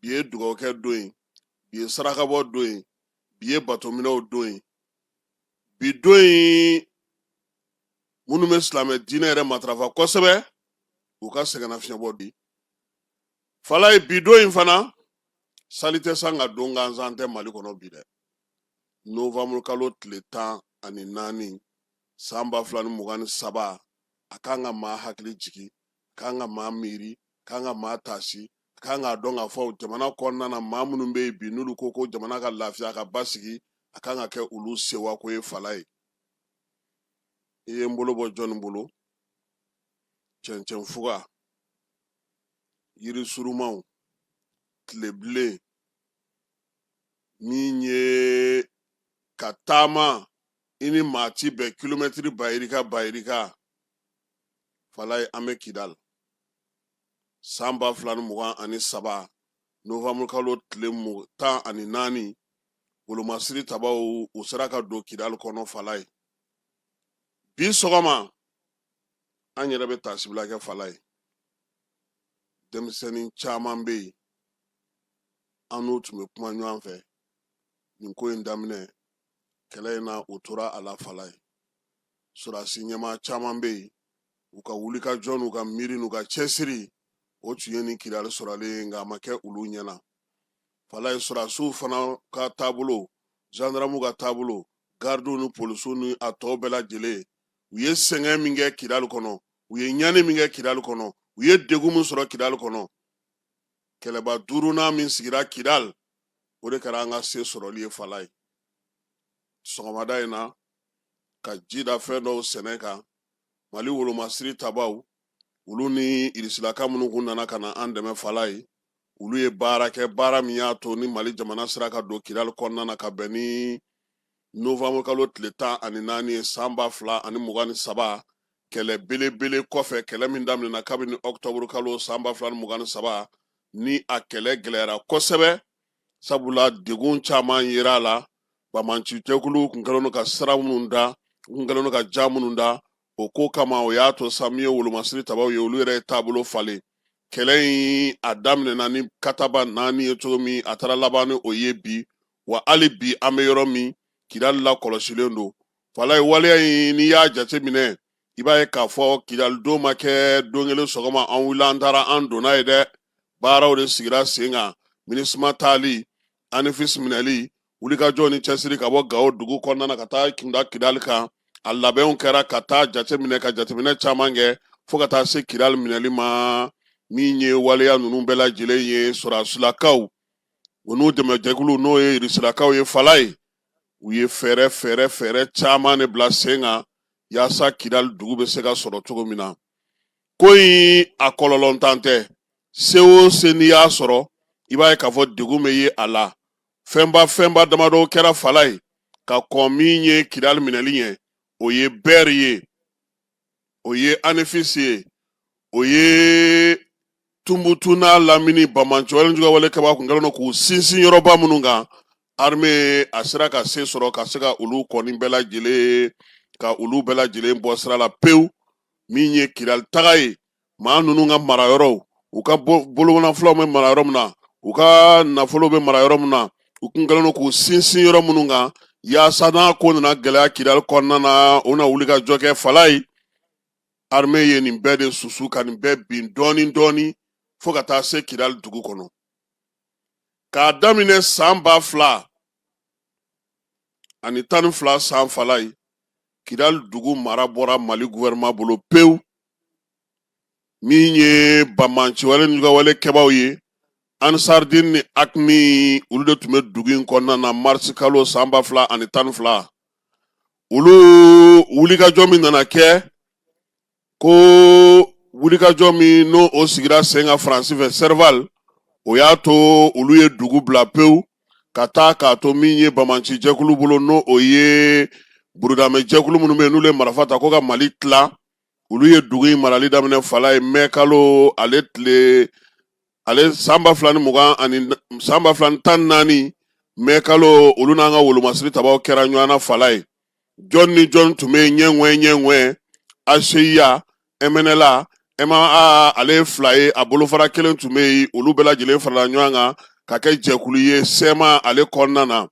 bi ye dugawukɛ don ye bi ye sarakabɔ don ye bi ye batominɛw don ye bi don ye minnu bɛ silamɛ diinɛ yɛrɛ matarafa kosɛbɛ u ka sɛgɛnnafiɲɛbɔ di fala ye bi don in fana sali tɛ san ka don gansan tɛ Mali kɔnɔ bi dɛ novembre kalo tile 14 san 2023 a kan ka maa hakili jigi a kan ka maa miiri a kan ka maa taasi a kan ka dɔn k'a fɔ jamana kɔnɔna na maa minnu bɛ yen bi n'olu ko jamana ka lafiya ka basigi a kan ka kɛ olu sewa ko ye fala ye i ye n bolo bɔ jɔnni bolo cɛncɛn fuga yiri surumanw tile bilen min ye ka taama i ni maa ti bɛn kilomɛtiri bayirika fala ye an bɛ Kidal san 2023 novembre kalo tile 14 wolomasiri tabaw u sera ka don Kidal kɔnɔ fala ye bi sɔgɔma an yɛrɛ bɛ tasibila kɛ fala ye denmisɛnnin caman bɛ yen an n'u tun bɛ kuma ɲɔgɔn fɛ nin ko in daminɛ kɛlɛ in na u tora a la fala ye sɔrɔdasi ɲɛmaa caman bɛ yen u ka wulikajɔ n'u ka miiri n'u ka cɛsiri o tun ye nin Kidal sɔrɔlen nka a ma kɛ olu ɲɛna fala ye sɔrɔdasiw fana ka taabolo gendarmew ka taabolo gardiw ni polisiw ni a tɔw bɛɛ lajɛlen u ye sɛgɛn min kɛ Kidal kɔnɔ u ye ɲani min kɛ Kidal kɔnɔ u ye degun min sɔrɔ Kidal kɔnɔ kɛlɛba 5nan min sigira Kidal o de kɛra an ka se sɔrɔli ye fala ye sɔgɔmada in na ka ji da fɛn dɔw sɛnɛ kan Mali wolomasiri tabaw olu ni irisilaka minnu kun nana ka na an dɛmɛ fala ye olu ye baara kɛ baara min y'a to ni Mali jamana sera ka don Kidal kɔnɔna na ka bɛn ni novembre kalo tile 14 ye san 2023 kɛlɛ belebele kɔfɛ kɛlɛ min daminɛna kabini octobre kalo san 2023 ni a kɛlɛ gɛlɛyara kosɛbɛ sabula degun caman yera a la bamanci jɛkulu kun kɛlen don ka sira minnu da kun kɛlen don ka ja minnu da o ko kama o y'a to sa min ye wolomasiri tabaw ye olu yɛrɛ ye taabolo falen kɛlɛ in a daminɛna ni kataba 4 ye cogo min a taara laban ni o ye bi wa hali bi an bɛ yɔrɔ min Kidal la kɔlɔsilen don fala ye waleya in n'i y'a jate minɛ i b'a ye k'a fɔ Kidal don ma kɛ don kelen sɔgɔma an wulila an taara an donna ye dɛ baaraw de sigira sen kan minisma taali anifis minɛli wulikajɔ ni cɛsiri ka bɔ Gawo dugu kɔnɔna na ka taa kunda Kidal kan a labɛnw kɛra ka taa jateminɛ ka jateminɛ caman kɛ fo ka taa se Kidal minɛli ma min ye waleya ninnu bɛɛ lajɛlen ye sɔrɔdasilakaw u n'u dɛmɛjɛkulu n'o ye irisilakaw ye fala ye u ye fɛɛrɛ caman de bila sen kan yaasa Kidal dugu bɛ se ka sɔrɔ cogo min na ko in a kɔlɔlɔntan tɛ se o se n'i y'a sɔrɔ i b'a ye k'a fɔ degun bɛ ye a la fɛnba damadɔ kɛra fala ye ka kɔn min ye Kidal minɛli ye o ye BER ye o ye ANEFIS ye o ye Tunbutu n'a Lamini Bamanci wale kaba kun kɛlen don k'u sinsin yɔrɔba minnu kan armée a sera ka se sɔrɔ ka se ka olu kɔni bɛɛ lajɛlen bɔ sira la pewu min ye Kidal taga ye maa ninnu ka marayɔrɔw u ka bolomafulaw bɛ mara yɔrɔ min na u ka nafolo bɛ mara yɔrɔ min na u kun kɛlen don k'u sinsin yɔrɔ minnu kan yaasa n'a ko nana gɛlɛya Kidal kɔnɔna na u na wuli ka jɔ kɛ fala ye armée ye nin bɛɛ de susu ka nin bɛɛ bin dɔɔni fo ka taa se Kidal dugu kɔnɔ k'a daminɛ san 2012 san fala ye Kidal dugu mara bɔra Mali gouvernement bolo pewu min ye Bamanci wale kɛbaw ye Ansardine ni Akmi olu de tun bɛ dugu in kɔnɔna na mars kalo san 2012 olu wulikajɔ min nana kɛ ko wulikajɔ min n'o o sigira sen kan Faransi fɛ Serval o y'a to olu ye dugu bila pewu ka taa k'a to min ye Bamanci jɛkulu bolo n'o o ye burudamɛ jɛkulu minnu bɛ yen n'olu ye marifa ta ko ka Mali tila olu ye dugu in marali daminɛ fala ye mai kalo ale san 2014 mai kalo olu n'an ka wolomasiri tabaw kɛra ɲɔgɔn na fala ye jɔn ni jɔn tun bɛ ɲɛŋɛ ACIA MNLA MAA ale fila ye a bolofara kelen tun bɛ yen olu bɛɛ lajɛlen farala ɲɔgɔn kan ka kɛ jɛkulu ye sɛma ale kɔnɔna na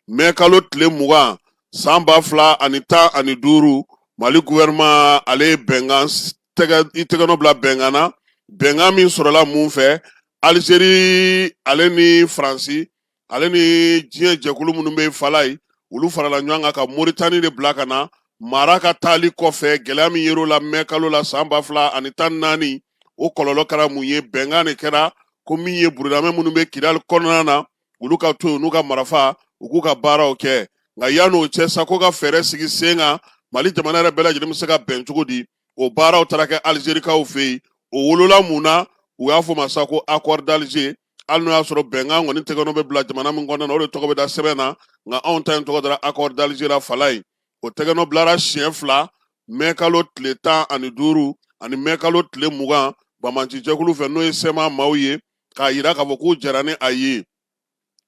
mɛ kalo tile 20 san 2015 Mali gouvernement ale bɛnkan tɛgɛnɔ bila bɛnkan na bɛnkan min sɔrɔla mun fɛ Algérie ale ni Faransi ale ni diɲɛ jɛkulu minnu bɛ fala ye olu farala ɲɔgɔn kan ka Mauritanie de bila ka na mara ka taali kɔfɛ gɛlɛya min yer'o la mɛ kalo la san 2014 o kɔlɔlɔ kɛra mun ye bɛnkan de kɛra ko min ye burudamɛ minnu bɛ Kidali kɔnɔna na olu ka to yen n'u ka marafa u k'u ka baaraw kɛ nka yan'o cɛ sa ko ka fɛɛrɛ sigi sen kan Mali jamana yɛrɛ bɛɛ lajɛlen bɛ se ka bɛn cogo di o baaraw taara kɛ Algérikaw fɛ yen o wolola mun na u y'a fɔ ma sa ko accord d'Alger hali n'o y'a sɔrɔ bɛnkan kɔni tɛgɛnɔ bɛ bila jamana min kɔnɔna na o de tɔgɔ bɛ da sɛbɛn na nka anw ta in tɔgɔ dara accord d'Alger la fala ye o tɛgɛnɔ bilara siɲɛ 2 mɛ kalo tile 15 ani mɛ kalo tile 20 Bamanci jɛkulu fɛ n'o ye sɛma maaw ye k'a yira k'a fɔ k'u jɛra ni a ye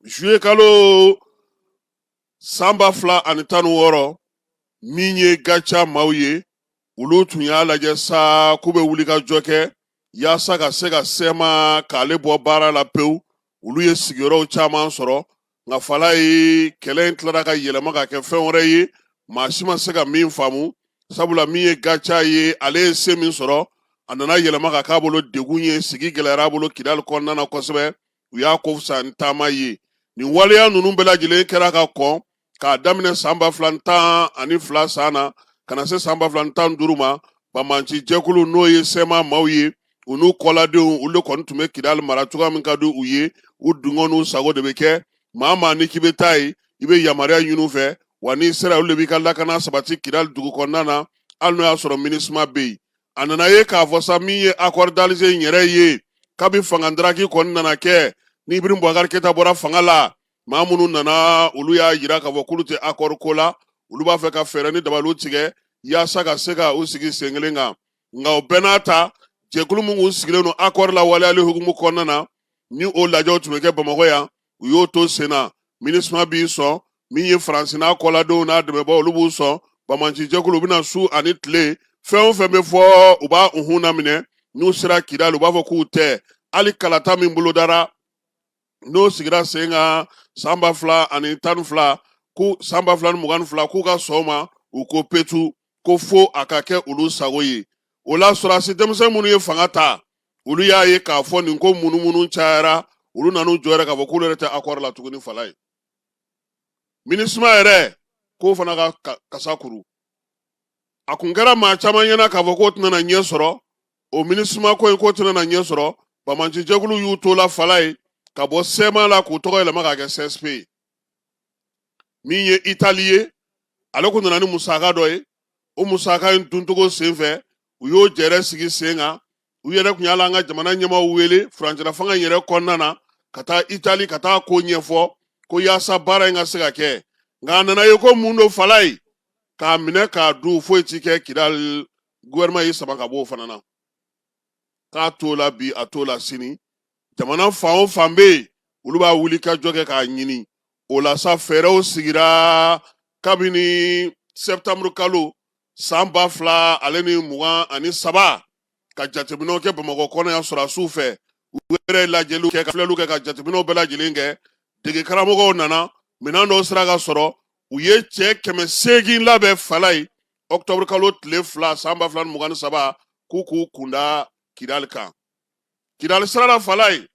juillet kalo san 2016 min ye gaca maaw ye olu tun y'a lajɛ sa k'u bɛ wuli ka jɔ kɛ yaasa ka se ka sɛma k'ale bɔ baara la pewu olu ye sigiyɔrɔw caman sɔrɔ nka fala ye kɛlɛ in tilara ka yɛlɛma ka kɛ fɛn wɛrɛ ye maa si ma se ka min faamu sabula min ye gaca ye ale ye se min sɔrɔ a nana yɛlɛma ka k'a bolo degun ye sigi gɛlɛyara bolo Kidali kɔnɔna na kosɛbɛ u y'a ko fisa ni taama ye nin waleya ninnu bɛɛ lajɛlen kɛra ka kɔn k'a daminɛ san 2012 san na ka na se san 2015 ma Bamanci jɛkulu n'o ye sɛma maaw ye u n'u kɔladenw olu kɔni tun bɛ Kidali mara cogoya min ka di u ye u dungɔ n'u sago de bɛ kɛ maa ni k'i bɛ taa ye i bɛ yamaruya ɲini u fɛ wa n'i sera olu de b'i ka lakana sabati Kidali dugu kɔnɔna na hali n'o y'a sɔrɔ MINUSMA bɛ yen a nana ye k'a fɔ sa min ye accord d'Alger in yɛrɛ ye kabi fangadaraki kɔni nana kɛ ni Ibrim Boubacar Keïta bɔra fanga la maa minnu nana olu y'a jira k'a fɔ k'olu tɛ accord ko la olu b'a fɛ ka fɛɛrɛ ni dabaliw tigɛ yaasa ka se ka u sigi sen kelen kan nka o bɛɛ n'a ta jɛkulu min kun sigilen don accord la waleyali hukumu kɔnɔna na ni o lajɛw tun bɛ kɛ Bamakɔ yan u y'o to sen na MINUSMA b'i sɔn min ye Faransi n'a kɔladenw n'a dɛmɛbaaw olu b'u sɔn Bamanci jɛkulu u bɛna su ani tile fɛn o fɛn bɛ fɔ u b'a unhun laminɛ n'u sera Kidali u b'a fɔ k'u tɛ hali kalata min bolodara n'o sigira sen kan san 2012 ko san 2022 k'u ka sɔn ma u ko petu ko fo a ka kɛ olu sago ye o la sɔrɔsi denmisɛn minnu ye fanga ta olu y'a ye k'a fɔ nin ko munumunu cayara olu nan'u jɔ yɛrɛ k'a fɔ k'olu yɛrɛ tɛ accord la tuguni fala ye MINUSMA yɛrɛ k'o fana ka kasa kuru a kun kɛra maa caman ɲɛna k'a fɔ k'o tɛna na ɲɛ sɔrɔ o MINUSMA ko in k'o tɛna na ɲɛ sɔrɔ Bamanci jɛkulu y'u to la fala ye ka bɔ sɛma la k'u tɔgɔ yɛlɛma k'a kɛ CSP min ye Itali ye ale kun nana ni musaka dɔ ye o musaka in duntogo senfɛ u y'o jɛrɛ sigi sen kan u yɛrɛ kun y'ala an ka jamana ɲɛmaaw wele furancɛla fanga in yɛrɛ kɔnɔna na ka taa Itali ka taa ko ɲɛfɔ ko yaasa baara in ka se ka kɛ nka a nana ye ko mun do fala ye k'a minɛ k'a dun foyi ti kɛ Kidali gouvernement y'i sama ka bɔ o fana na k'a t'o la bi a t'o la sini jamana fan o fan bɛ yen olu b'a wuli ka jɔ kɛ k'a ɲini o la sa fɛɛrɛw sigira kabini septembre kalo san 2023 ka jateminɛw kɛ Bamakɔ kɔnɔ yan sɔrɔsiw fɛ u yɛrɛ lajɛliw kɛ ka filɛliw kɛ ka jateminɛw bɛɛ lajɛlen kɛ dege karamɔgɔw nana minɛn dɔw sera ka sɔrɔ u ye cɛ 800 labɛn fala ye octobre kalo tile 2 san 2023 k'u kunda Kidali kan Kidali sira la fala ye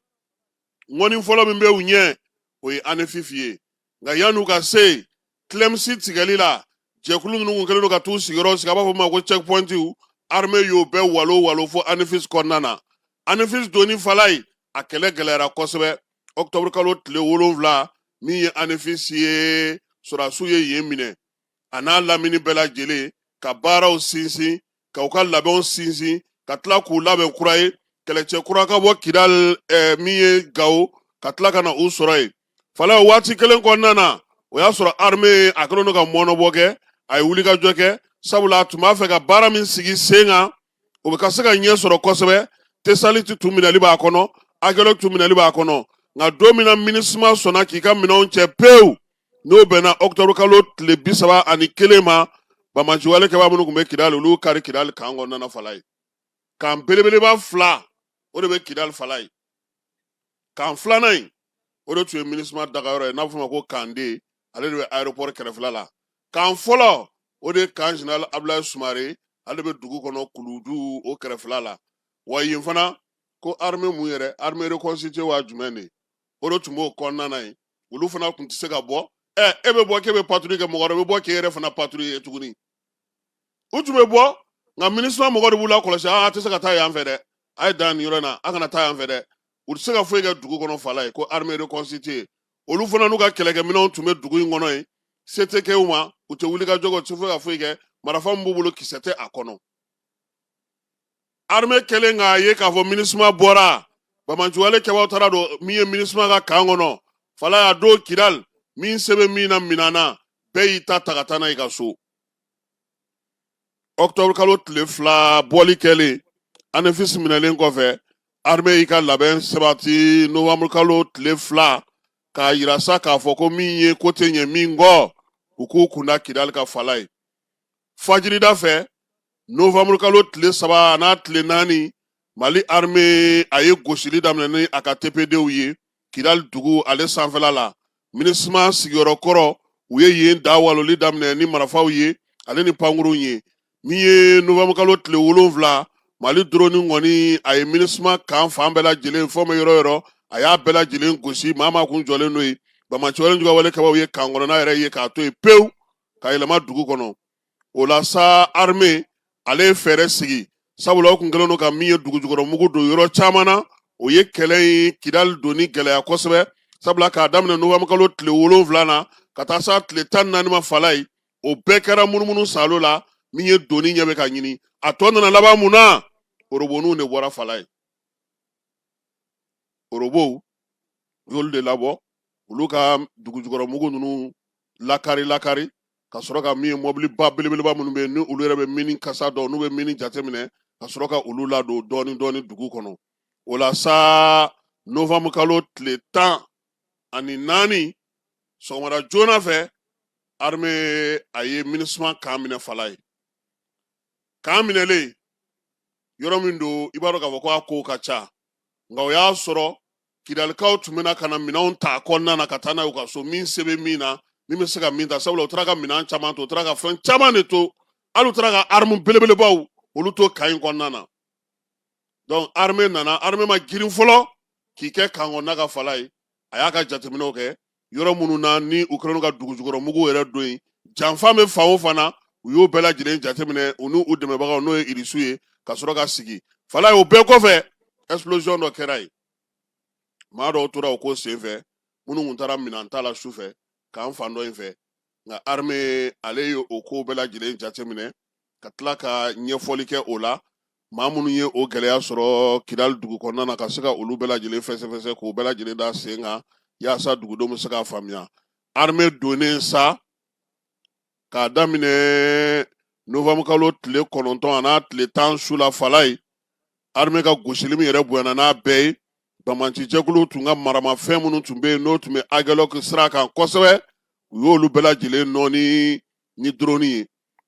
ŋɔni fɔlɔ min bɛ u ɲɛ o ye ANEFIF ye nka yan'u ka se Clemsi tigɛli la jɛkulu minnu kun kɛlen don ka t'u sigiyɔrɔ sigi a b'a fɔ ma ko checkpointiw armée y'o bɛɛ walo fo ANEFIS kɔnɔna na ANEFIS donni fala ye a kɛlɛ gɛlɛyara kosɛbɛ octobre kalo tile 7 min ye ANEFIS ye sɔrɔsiw ye yen minɛ a n'a lamini bɛɛ lajɛlen ka baaraw sinsin ka u ka labɛnw sinsin ka tila k'u labɛn kura ye kɛlɛcɛ kura ka bɔ Kidali min ye Gawo ka tila ka na u sɔrɔ yen fala o waati kelen kɔnɔna na o y'a sɔrɔ armée a kɛlen don ka mɔnɔbɔ kɛ a ye wuli ka jɔ kɛ sabula a tun b'a fɛ ka baara min sigi sen kan o bɛ ka se ka ɲɛ sɔrɔ kosɛbɛ Tesaliti tun minɛli b'a kɔnɔ Agɛlɛk tun minɛli b'a kɔnɔ nka don min na MINUSMA sɔnna k'i ka minɛnw cɛ pewu n'o bɛnna octobre kalo tile 31 ma Bamanci walekɛbaa minnu tun bɛ Kidali olu kari Kidali kan kɔnɔna fala ye kan belebeleba 2 o de bɛ Kidali fala ye kan filanan in o de tun ye MINUSMA dagayɔrɔ ye n'a bɛ f'o ma ko Kande ale de bɛ aéroport kɛrɛfɛla la kan fɔlɔ o de ye kan général Abdulaye Sumare ale bɛ dugu kɔnɔ Kuludu o kɛrɛfɛla la wa yen fana ko armée mun yɛrɛ armée reconstituée wa jumɛn de o de tun b'o kɔnɔna ye olu fana tun tɛ se ka bɔ e bɛ bɔ k'e bɛ patrouille kɛ mɔgɔ wɛrɛ bɛ bɔ k'e yɛrɛ fana patrouille tuguni u tun bɛ bɔ nka MINUSMA mɔgɔ de b'u la kɔlɔsi a tɛ se ka taa yan fɛ dɛ a ye dan nin yɔrɔ in na a kana taa yan fɛ dɛ u tɛ se ka foyi kɛ dugu kɔnɔ fala ye ko armée reconstituée olu fana n'u ka kɛlɛkɛminɛnw tun bɛ dugu in kɔnɔ yen se tɛ kɛ u ma u tɛ wuli ka jɔ u tɛ foyi ka foyi kɛ marifa min b'u bolo kisɛ tɛ a kɔnɔ armée kɛlen k'a ye k'a fɔ MINUSMA bɔra Bamanciwale kɛbaaw taara don min ye MINUSMA ka kan kɔnɔ fala y'a don Kidal min se bɛ min na minan na bɛɛ y'i ta ka taa n'a ye ka so octobre kalo tile 2 bɔli kɛlen ANEFIS minɛlen kɔfɛ armée y'i ka labɛn sabati novembre kalo tile 2 k'a yira sa k'a fɔ ko min ye ko tɛ ɲɛ min kɔ u k'u kunda Kidal ka fala ye fajirida fɛ novembre kalo tile 3 n'a tile 4 Mali armée a ye gosili daminɛ ni a ka TPDw ye Kidal dugu ale sanfɛla la MINUSMA sigiyɔrɔ kɔrɔ u ye yen da waloli daminɛ ni marifaw ye ale ni pankuruw ye min ye novembre kalo tile 7 Mali drone kɔni a ye MINUSMA kan fan bɛɛ lajɛlen fɔ mɛ yɔrɔ yɔrɔ a y'a bɛɛ lajɛlen gosi maa maa kun jɔlen n'o ye Bamanciwale Jugawale kɛbaaw ye kan kɔnɔna yɛrɛ ye k'a to yen pewu ka yɛlɛma dugu kɔnɔ o la sa armée ale ye fɛɛrɛ sigi sabula o kun kɛlen don ka min ye dugujukɔrɔmugu don yɔrɔ caman na o ye kɛlɛ in Kidal donni gɛlɛya kosɛbɛ sabula k'a daminɛ novembre kalo tile 7 na ka taa sa tile 14 ma fala ye o bɛɛ kɛra munumunu salo la min ye donni ɲɛ bɛ ka ɲini a tɔ nana laban mun na oroboniw de bɔra fala ye orobow y'olu de labɔ olu ka dugujukɔrɔmugu ninnu lakari ka sɔrɔ ka min ye mɔbiliba belebeleba minnu bɛ yen ni olu yɛrɛ bɛ mini kasa dɔn n'u bɛ mini jateminɛ ka sɔrɔ ka olu ladon dɔɔni dugu kɔnɔ o la sa novembre kalo tile 14 sɔgɔmada joona fɛ armée a ye MINUSMA kan minɛ fala ye kan minɛlen yɔrɔ min don i b'a dɔn k'a fɔ ko a kow ka ca nka o y'a sɔrɔ Kidalikaw tun bɛna ka na minɛnw ta kɔnɔna na ka taa n'a ye u ka so min se bɛ min na min bɛ se ka min ta sabula u taara ka minɛn caman to u taara ka fɛn caman de to hali u taara ka arme belebelebaw olu to kan in kɔnɔna na donc armée ma girin fɔlɔ k'i kɛ kan kɔnɔna ka fala ye a y'a ka jateminɛw kɛ yɔrɔ minnu na ni u kɛlen ka dugujukɔrɔmugu yɛrɛ don yen janfa bɛ fan o fan na u y'o bɛɛ lajɛlen jateminɛ u n'u dɛmɛbagaw n'o ye irisiw ye ka sɔrɔ ka sigi fala ye o bɛɛ kɔfɛ explosion dɔ kɛra yen maa dɔw tora o ko senfɛ minnu tun taara minɛn ta la sufɛ k'an fan dɔ in fɛ nka armée ale ye o ko bɛɛ lajɛlen jateminɛ ka tila ka ɲɛfɔli kɛ o la maa minnu ye o gɛlɛya sɔrɔ Kidal dugu kɔnɔna na ka se ka olu bɛɛ lajɛlen fɛsɛfɛsɛ k'o bɛɛ lajɛlen da sen kan yaasa dugudenw bɛ se k'a faamuya armée donnen sa k'a daminɛ novembre kalo tile 9 a n'a tile 10 su la fala ye armée ka gosili min yɛrɛ bonyana n'a bɛɛ ye Bamanci jɛkulu tun ka maramafɛn minnu tun bɛ yen n'o tun bɛ Agɛlɔk sira kan kosɛbɛ u y'olu bɛɛ lajɛlen nɔɔni ni drone ye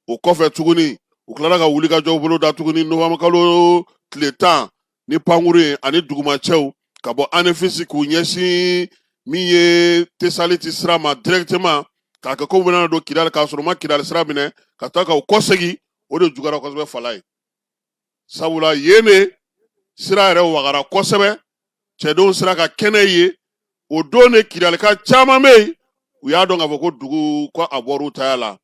o kɔfɛ tuguni u tilara ka wuli ka jɔ bolo da tuguni novembre kalo tile 10 ni pankuru ye ani dugumacɛw ka bɔ ANEFIS k'u ɲɛsin min ye Tesaliti sira ma directement k'a kɛ ko u bɛna don Kidal k'a sɔrɔ u ma Kidal sira minɛ ka taa ka u kɔsegin o de jugara kosɛbɛ fala ye sabula yen de sira yɛrɛ wagara kosɛbɛ cɛdenw sera ka kɛnɛ ye o don de Kidalika caman bɛ yen u y'a dɔn k'a fɔ ko dugu ko a bɔra u taya la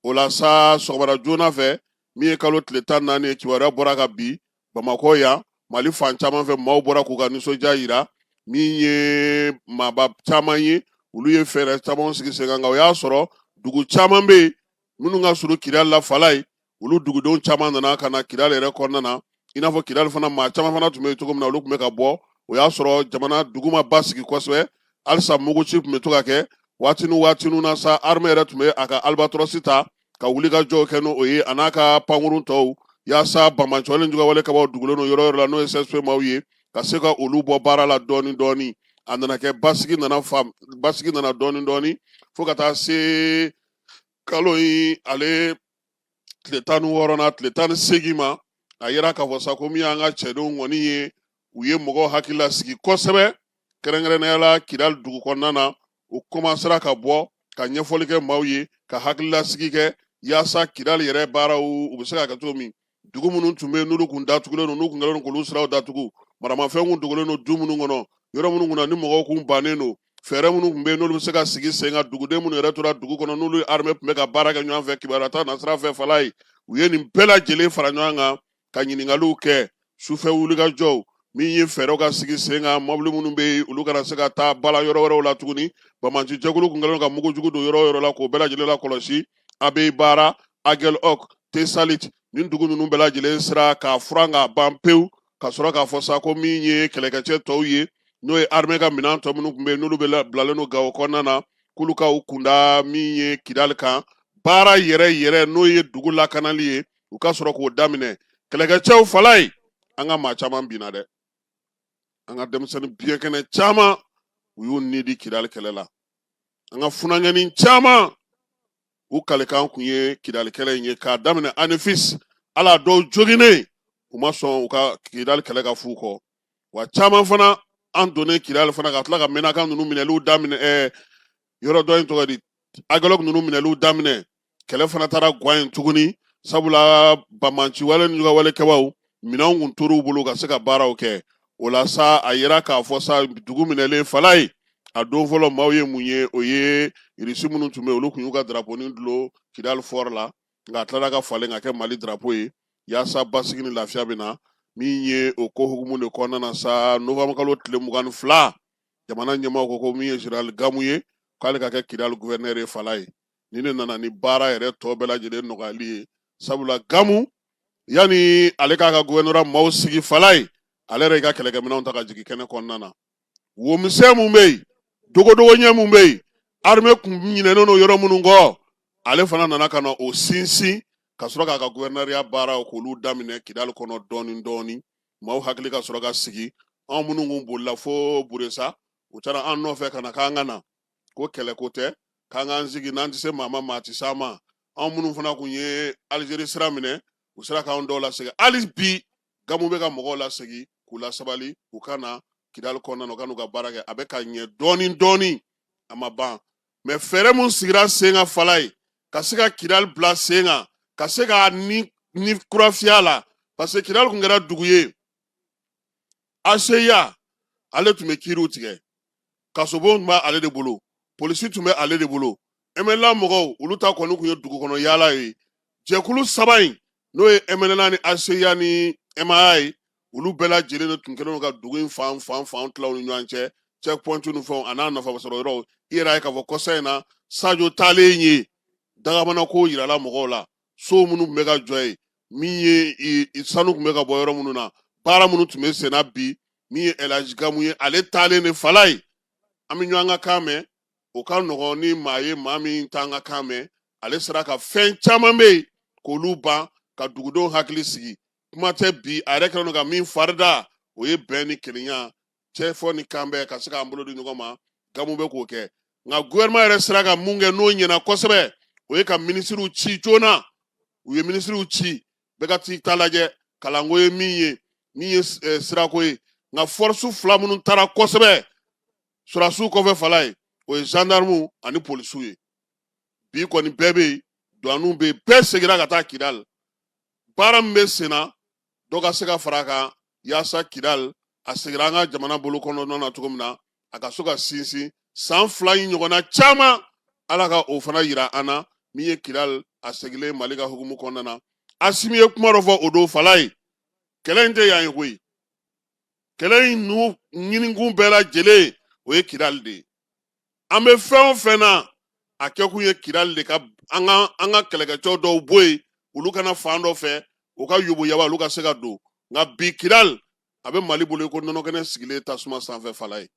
o la sa sɔgɔmada joona fɛ min ye kalo tile 14 ye kibaruya bɔra ka bi Bamakɔ yan Mali fan caman fɛ maaw bɔra k'u ka nisɔndiya jira min ye maaba caman ye olu ye fɛɛrɛ caman sigi sen kan nka o y'a sɔrɔ dugu caman bɛ yen minnu ka surun Kidal la fala ye olu dugudenw caman nana ka na Kidal yɛrɛ kɔnɔna na i n'a fɔ Kidal fana maa caman fana tun bɛ yen cogo min na olu tun bɛ ka bɔ o y'a sɔrɔ jamana dugu ma basigi kosɛbɛ halisa muguci tun bɛ to ka kɛ waatinin na sa armée yɛrɛ tun bɛ a ka albatros ta ka wuli ka jɔw kɛ n'o ye a n'a ka pankurun tɔw yaasa Bamanciwale Jugawale kɛbaaw dugulen don yɔrɔ la n'o ye CSP maaw ye ka se ka olu bɔ baara la dɔɔni a nana kɛ basigi nana dɔɔni fo ka taa se kalo in ale tile 16 na tile 18 ma a yera k'a fɔ sa ko min y'an ka cɛdenw kɔni ye u ye mɔgɔw hakili lasigi kosɛbɛ kɛrɛnkɛrɛnnenya la Kidal dugu kɔnɔna na o commencera ka bɔ ka ɲɛfɔli kɛ maaw ye ka hakililasigi kɛ yaasa Kidal yɛrɛ baaraw u bɛ se ka kɛ cogo min dugu minnu tun bɛ yen n'olu kun datugulen don n'u kun kɛlen don k'olu siraw datugu maramafɛn kun dogolen don du minnu kɔnɔ yɔrɔ minnu kunna ni mɔgɔw kun bannen don fɛɛrɛ minnu kun bɛ yen n'olu bɛ se ka sigi sen kan duguden minnu yɛrɛ tora dugu kɔnɔ n'olu armée tun bɛ ka baara kɛ ɲɔgɔn fɛ kibaruya ta nasira fɛ Falaye u ye nin bɛɛ lajɛlen fara ɲɔgɔn kan ka ɲininkaliw kɛ sufɛ wulikajɔw min ye fɛɛrɛw ka sigi sen kan mɔbili minnu bɛ yen olu kana se ka taa bala yɔrɔ wɛrɛw la tuguni Bamanci jɛkulu kun kɛlen don ka mugujugu don yɔrɔ o yɔrɔ la k'o bɛɛ lajɛlen lakɔlɔsi Abeyi Baara Agel Ok Tesalit nin dugu ninnu bɛɛ lajɛlen sera k'a furan k'a ban pewu ka sɔrɔ k'a fɔ sa ko min ye kɛlɛkɛcɛ tɔw ye n'o ye armée ka minɛn tɔ minnu tun bɛ yen n'olu bilalen don Gawo kɔnɔna na k'olu ka u kunda min ye Kidal kan baara yɛrɛ n'o ye dugu lakanali ye u ka sɔrɔ k'o daminɛ kɛlɛkɛcɛw Falaye an ka maa caman binna dɛ an ka denmisɛnnin biɲɛkɛnɛ caman u y'u ni di Kidal kɛlɛ la an ka funankɛnin caman u kalikan kun ye Kidal kɛlɛ in ye k'a daminɛ Anifis ala dɔw joginnen u ma sɔn u ka Kidal kɛlɛ ka f'u kɔ wa caman fana an donnen Kidal fana ka tila ka Menaka ninnu minɛliw daminɛ yɔrɔ dɔ in tɔgɔ di Agalok ninnu minɛliw daminɛ kɛlɛ fana taara guwan yen tuguni sabula Bamanci wale n'u ka walekɛbaw minɛnw kun tor'u bolo ka se ka baaraw kɛ o la sa a yera k'a fɔ sa dugu minɛlen Falaye a don fɔlɔ maaw ye mun ye o ye irisi minnu tun bɛ olu kun y'u ka drapeau dulon Kidal fort la nka a tilala ka falen ka kɛ Mali drapeau ye yaasa basigi ni lafiya bɛ na min ye o ko hukumu de kɔnɔna na sa novembre kalo tile 22 jamana ɲɛmaaw ko min ye général Gamu ye k'ale ka kɛ Kidal gouverneur ye Falaye ni ne nana ni baara yɛrɛ tɔ bɛɛ lajɛlen nɔgɔyali ye sabula Gamu yani ale k'a ka gouverneur maaw sigi Falaye ale yɛrɛ ka kɛlɛkɛminɛnw ta ka jigin kɛnɛ kɔnɔna na womisɛn mun bɛ yen dogodogo ɲɛ mun bɛ yen armée kun ɲinɛnen don yɔrɔ minnu kɔ ale fana nana ka na o sinsin ka sɔrɔ k'a ka gouverneuriya baaraw k'olu daminɛ Kidal kɔnɔ dɔɔni dɔɔni maaw hakili ka sɔrɔ ka sigi anw minnu kun bolila fo Buresa u taara an nɔfɛ ka na k'an ka na ko kɛlɛko tɛ k'an k'an sigi n'an tɛ se maa ma maa tɛ se an ma anw minnu fana kun ye Alizeri sira minɛ u sera k'anw dɔw lasegin hali bi Gamu bɛ ka mɔgɔw lasegin k'u lasabali u ka na Kidal kɔnɔna na u ka n'u ka baara kɛ a bɛ ka ɲɛ dɔɔni dɔɔni a ma ban mais fɛɛrɛ mun sigira sen kan Falaye ka se ka Kidal bila sen kan ka se ka ni kurafiya la parce que Kidal kun kɛra dugu ye ACEA ale tun bɛ kiiriw tigɛ kasobon tun bɛ ale de bolo polisi tun bɛ ale de bolo MNLA mɔgɔw olu ta kɔni kun ye dugu kɔnɔ yaala ye jɛkulu saba in n'o ye MNLA ni ACEA ni MIA ye olu bɛɛ lajɛlen de tun kɛlen don ka dugu in fan tilaw ni ɲɔgɔn cɛ checkpoint ni fɛnw a n'a nafa sɔrɔ yɔrɔw i yɛrɛ ye k'a fɔ kɔsa in na Sajo taalen ye dagabana ko yirala mɔgɔw la so minnu tun bɛ ka jɔ yen min ye sanu tun bɛ ka bɔ yɔrɔ minnu na baara minnu tun bɛ senna bi min ye El Hadji Gamu ye ale taalen de Falaye an bɛ ɲɔgɔn ka kan mɛn o ka nɔgɔn ni maa ye maa min t'an ka kan mɛn ale sera ka fɛn caman bɛ yen k'olu ban ka dugudenw hakili sigi kuma tɛ bi a yɛrɛ kɛlen don ka min farida o ye bɛn ni kelenya cɛ fɔ ni kan bɛɛ ka se k'an bolo di ɲɔgɔn ma Gamu bɛ k'o kɛ nka gouvernement yɛrɛ sera ka mun kɛ n'o ɲɛna kosɛbɛ o ye ka ministres ci joona u ye ministres ci bɛɛ ka t'i ta lajɛ kalanko ye min ye sirako ye nka force fila minnu taara kosɛbɛ surasiw kɔfɛ Falaye o ye gendarmew ani polisiw ye bi kɔni bɛɛ bɛ yen douaniw bɛ yen bɛɛ seginna ka taa Kidal baara min bɛ sen na dɔ ka se ka fara a kan yaasa Kidal a seginna an ka jamana bolo kɔnɔna na cogo min na a ka so ka sinsin san 2 in ɲɔgɔnna caman ala ka o fana yira an na min ye Kidal a segilen Mali ka hukumu kɔnɔna na Asimi ye kuma dɔ fɔ o don Falaye kɛlɛ in tɛ yan ye koyi kɛlɛ in n'u ɲinikun bɛɛ lajɛlen o ye Kidal de ye an bɛ fɛn o fɛn na a kɛkun ye Kidal de ka an ka kɛlɛkɛcɛw dɔw bɔ yen olu kana fan dɔ fɛ u ka yoboyaba olu ka se ka don nka bi Kidal a bɛ Mali bolo ko nɔnɔkɛnɛ sigilen tasuma sanfɛ Falaye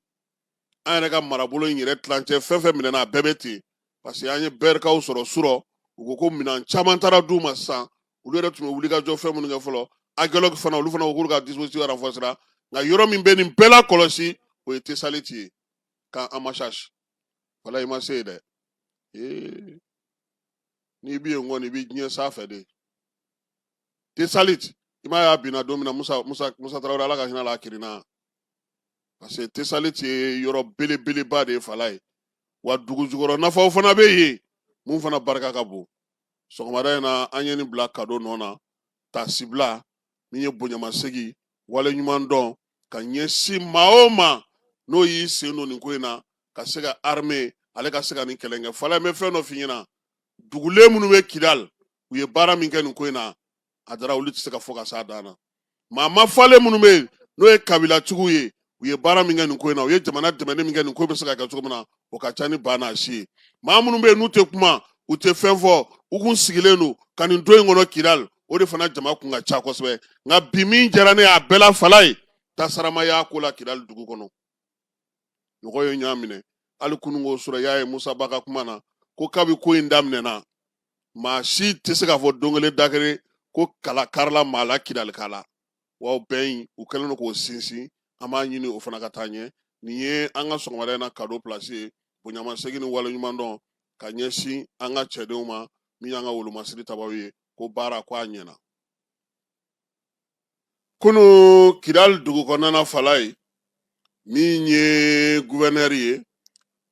an yɛrɛ ka marabolo in yɛrɛ tilancɛ fɛn fɛn minɛna a bɛɛ bɛ ten parce que an ye bɛrikaw sɔrɔ surɔ u ko ko minɛn caman taara d'u ma sisan olu yɛrɛ tun bɛ wuli ka jɔ fɛn minnu kɛ fɔlɔ Agɛlɔki fana olu fana ko k'olu ka dispositif renforcera nka yɔrɔ min bɛ nin bɛɛ la kɔlɔsi o ye Tesalit ye kan en massage Falaye ma se dɛ n'i bɛ yen kɔni i bɛ diɲɛ sanfɛ de Tesalit i m'a ye a binna don min na Musa Tarawele ala ka hinɛ a la a kirinna parce que tesali tɛ yɔrɔ belebeleba de ye fala ye wa dugu jukɔrɔ nafaw fana bɛ yen mun fana barika ka bon sɔgɔmada in na an ye nin bila kado nɔ na tasibila min ye bonyamasegi wale ɲuman dɔn ka ɲɛsin maa o maa n'o y'i sen don nin ko in na ka se ka armée ale ka se ka nin kɛlɛ kɛ fala in bɛ fɛn dɔ f'i ɲɛna dugulen minnu bɛ kidal u ye baara min kɛ nin ko in na a dara olu tɛ se ka fɔ ka s'a dan na maa ma falen minnu bɛ yen n'o ye kabilatigiw ye u ye baara min kɛ nin ko in na u ye jamana dɛmɛni min kɛ nin ko bɛ se ka kɛ cogo min na o ka ca ni ba n'a si ye maa minnu bɛ yen n'u tɛ kuma u tɛ fɛn fɔ u kun sigilen don ka nin don in kɔnɔ kidal o de fana jama kun ka ca kosɛbɛ nka bi min diyara ne ye a bɛɛ la fala ye tasarama y'a ko la kidal dugu kɔnɔ mɔgɔ ye ɲa minɛ hali kununko sɔrɔ y'a ye musa ba ka kuma na ko kabi ko in daminɛna maa si tɛ se k'a fɔ don kelen da kelen ko kala karila maa la kidali kala wa bɛn in u kɛlen don k'o sinsin an b'a ɲini o fana ka taa ɲɛ nin ye an ka sɔgɔmada in na kado pilasi ye bonyamasegin ni waleɲuman dɔn ka ɲɛsin an ka cɛdenw ma min y'an ka wolomasiri tabaw ye ko baara ko a ɲɛna kunu kidali dugu kɔnɔna fala ye min ye guvɛnɛri ye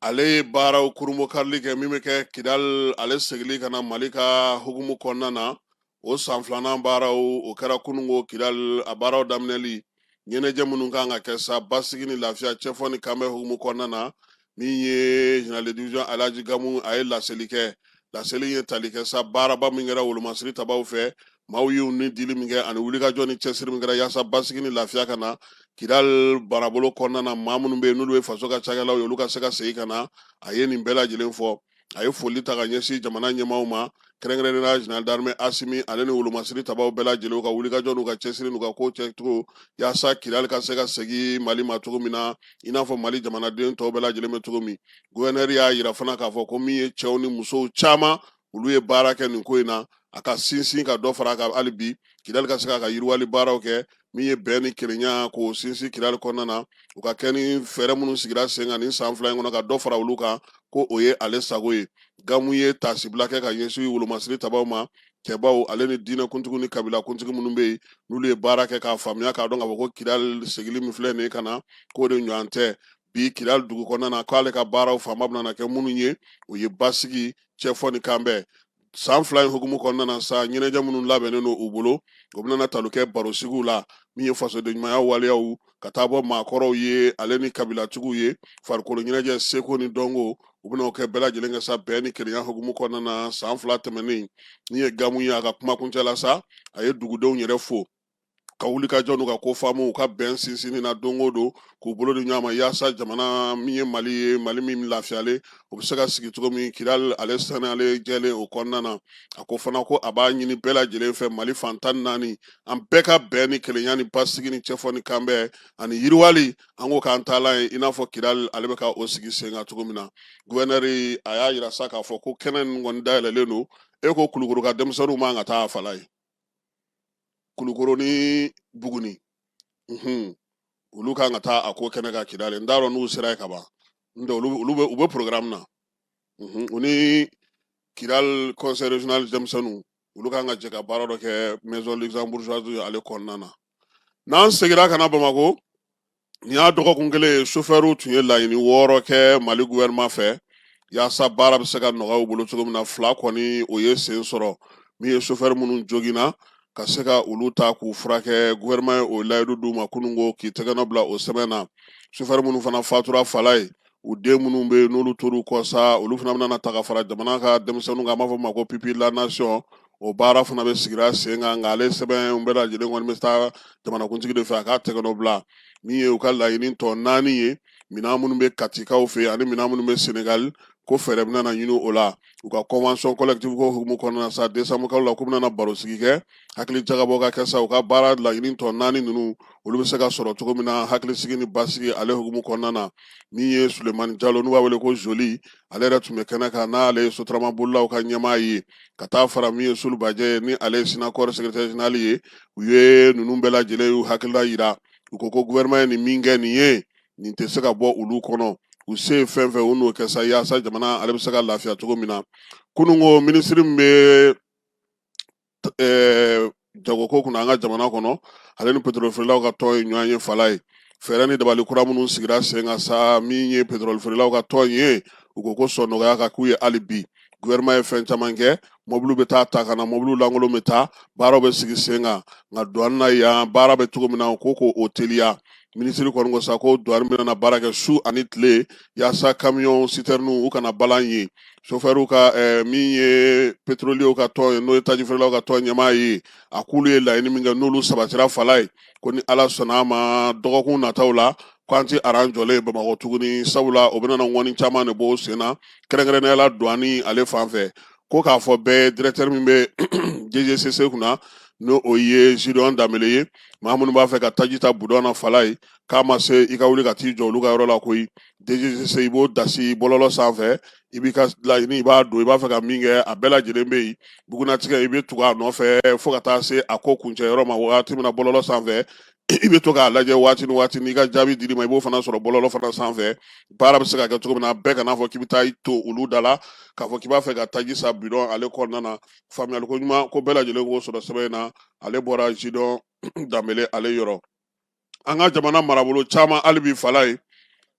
ale ye baaraw kurunbɔ karili kɛ min bɛ kɛ kidal ale segili ka na mali ka hukumu kɔnɔna na o san filanan baaraw o kɛra kununko kidal a baaraw daminɛli ɲɛnajɛ minnu kan ka kɛ sa basigi ni lafiya cɛfɔ ni kanbɛ hukumu kɔnɔna na min ye général de division Alaji Gamu a ye laseli kɛ laseli ye tali kɛ sa baaraba min kɛra wolomasiri tabaw fɛ maaw y'u ni dili min kɛ ani wulikajɔ ni cɛsiri min kɛra yaasa basigi ni lafiya ka na kidal barabolo kɔnɔna na maa minnu bɛ yen n'olu ye faso ka cakɛlaw ye olu ka se ka segin ka na a ye nin bɛɛ lajɛlen fɔ a ye foli ta ka ɲɛsin jamana ɲɛmaaw ma kɛrɛnkɛrɛnnenya général d'armée Asimi ale ni wolomasiri tabaw bɛɛ lajɛlen ka wulikajɔ n'u ka cɛsiri n'u ka ko kɛcogo yaasa kidal ka se ka segin mali ma cogo min na i n'a fɔ mali jamanaden tɔw bɛɛ lajɛlen bɛ cogo min gouvernement y'a yira fana k'a fɔ ko min ye cɛw ni musow caman olu ye baara kɛ nin ko in na a ka sinsin ka dɔ fara a kan hali bi kidal ka se k'a ka yiriwali baaraw kɛ min ye bɛn ni kelenya k'o sinsin kidali kɔnɔna na u ka kɛ ni fɛɛrɛ minnu sigira sen kan nin san fila in kɔnɔ ka dɔ fara olu kan ko o ye ale sago ye gamu ye tasibila kɛ ka ɲɛsin wolomasiri tabaw ma cɛbaw ale ni diinɛkuntigi ni kabilakuntigi minnu bɛ yen n'olu ye baara kɛ k'a faamuya k'a dɔn k'a fɔ ko kidali segili min filɛ nin ye ka na k'o de ɲɔgɔn tɛ bi kidali dugu kɔnɔna na k'ale ka baaraw faama bɛna kɛ minnu ye o ye basigi cɛfɔ ni kanbɛn san fila in hukumu kɔnɔna na sa ɲɛnajɛ minnu labɛnnen don u bolo o bɛna tali kɛ barosigiw la min ye fasoden ɲumanya waleyaw ka taa bɔ maakɔrɔw ye ale ni kabilatigiw ye farikolo ɲɛnajɛ seko ni dɔnko u bɛna o kɛ bɛɛ lajɛlen kɛ sa bɛn ni kelenya hukumu kɔnɔna na san fila tɛmɛnen min ye gamu ye a ka kumakuncɛ la sa a ye dugudenw yɛrɛ fo ka wulikajɔ n'u ka ko faamu u ka bɛn sinsinni na don o don k'u bolo di ɲɔgɔn ma yaasa jamana min ye mali min lafiyalen o bɛ se ka sigi cogo min kidal ale sanuyalen jɛlen o kɔnɔna na a ko fana ko a b'a ɲini bɛɛ lajɛlen fɛ mali fan tan ni naani an bɛɛ ka bɛn ni kelenya ni basigi ni cɛfɔ ni kanbɛn ani yiriwali an ko k'an taalan ye i n'a fɔ kidal ale bɛ ka o sigi sen kan cogo min na guvɛnɛri a y'a yira sa k'a fɔ ko kɛnɛ nin kɔni dayɛlɛlen don e ko kulukoro ka denmisɛnninw man ka taa a fala ye kulukoro ni buguni olu kan ka taa a ko kɛnɛ ka kidali n t'a dɔn n'u sera ye ka ban n'o tɛ u bɛ programme na u ni kidal conseil régional denmisɛnninw olu kan ka jɛ ka baara dɔ kɛ maison luxembourgeoise ale kɔnɔna na n'an seginna ka na bamakɔ nin y'a dɔgɔkun kelen ye chauffeur tun ye laɲini 6 kɛ mali gouvernement fɛ yaasa baara bɛ se ka nɔgɔya u bolo cogo min na 2 kɔni o ye sen sɔrɔ min ye chauffeur minnu joginna ka se ka olu ta k'u furakɛ gouvernement ye o layidu d'u ma kununko k'i tɛgɛnɔ bila o sɛbɛn na chauffeur minnu fana fatura fala ye u den minnu bɛ yen n'olu tor'u kɔ sa olu fana bɛna ta ka fara jamana ka denmisɛnninw kan an b'a fɔ o ma ko pipi la nation o baara fana bɛ sigira sen kan nka ale sɛbɛn bɛɛ lajɛlen kɔni bɛ taa jamanakuntigi de fɛ a k'a tɛgɛnɔ bila min ye u ka laɲini tɔ 4 ye minɛn minnu bɛ katikaw fɛ ani minɛn minnu bɛ senegal ko fɛɛrɛ bɛna ɲini o la u ka convention collective ko hukumu kɔnɔna na sa décembre kalo la k'u bɛna baro sigi kɛ hakili jagabɔ ka kɛ sa u ka baara laɲini tɔ 4 ninnu olu bɛ se ka sɔrɔ cogo min na hakilisigi ni basigi ale hukumu kɔnɔna na min ye Sulemani Jalo n'u b'a wele ko Joli ale yɛrɛ tun bɛ kɛnɛ kan n'ale ye sotarama bolilaw ka ɲɛmaa ye ka taa fara min ye Sulu Bajɛ ni ale ye Sinakɔr secrétaire général ye u ye ninnu bɛɛ lajɛlen y'u hakilila yira u ko ko gouvernement ye nin min kɛ nin ye nin tɛ se ka bɔ olu kɔnɔ u se ye fɛn fɛn u n'o kɛ sa yaasa jamana ale bɛ se ka lafiya cogo min na kununko minisiri min bɛ jagoko kunna an ka jamana kɔnɔ ale ni pétrole feerelaw ka tɔn ye ɲɔgɔn ye fala ye fɛɛrɛ ni dabali kura minnu sigira sen kan sa min ye pétrole feerelaw ka tɔn ye u ko sɔn nɔgɔya ka k'u ye hali bi gouvernement ye fɛn caman kɛ mobiliw bɛ taa ta ka na mobiliw lankolon bɛ taa baaraw bɛ sigi sen kan nka douane na yan baara bɛ cogo min na ko k'o teliya minisiri kɔni ko sa ko douane bɛna baara kɛ su ani tile yaasa camion citerne u kana balan ye chauffeur ka min ye pétrolier ka tɔn ye n'o ye taji feerelaw ka tɔn ɲɛmaa ye a k'ulu ye laɲini min kɛ n'olu sabatira fala ye ko ni ala sɔnna a ma dɔgɔkun nataw la k'an ti aran jɔlen bamakɔ tuguni sabula o bɛna ŋɔni caman de bɔ o sen na kɛrɛnkɛrɛnnenya la douane ale fan fɛ ko k'a fɔ bɛɛ directeur min bɛ DGCC kunna n'o o ye Gideon Danbele ye maa minnu b'a fɛ ka taji ta budɔn na fala ye k'a ma se i ka wuli ka t'i jɔ olu ka yɔrɔ la koyi DGCC i b'o dasi bɔlɔlɔ sanfɛ i b'i ka laɲini i b'a don i b'a fɛ ka min kɛ a bɛɛ lajɛlen bɛ yen bugunatigɛ i bɛ tugu a nɔfɛ fo ka taa se a ko kuncɛ yɔrɔ ma wagati min na bɔlɔlɔ sanfɛ i bɛ to k'a lajɛ waati ni waati n'i ka jaabi dir'i ma i b'o fana sɔrɔ bɔlɔlɔ fana sanfɛ baara bɛ se ka kɛ cogo min na bɛɛ kan'a fɔ k'i bɛ taa i to olu da la k'a fɔ k'i b'a fɛ ka taji sa bidɔn ale kɔnɔna na faamuyali ko ɲuman ko bɛɛ lajɛlen k'o sɔrɔ sɛbɛn in na ale bɔra Gideon Danbele ale yɔrɔ an ka jamana marabolo caman hali bi fala ye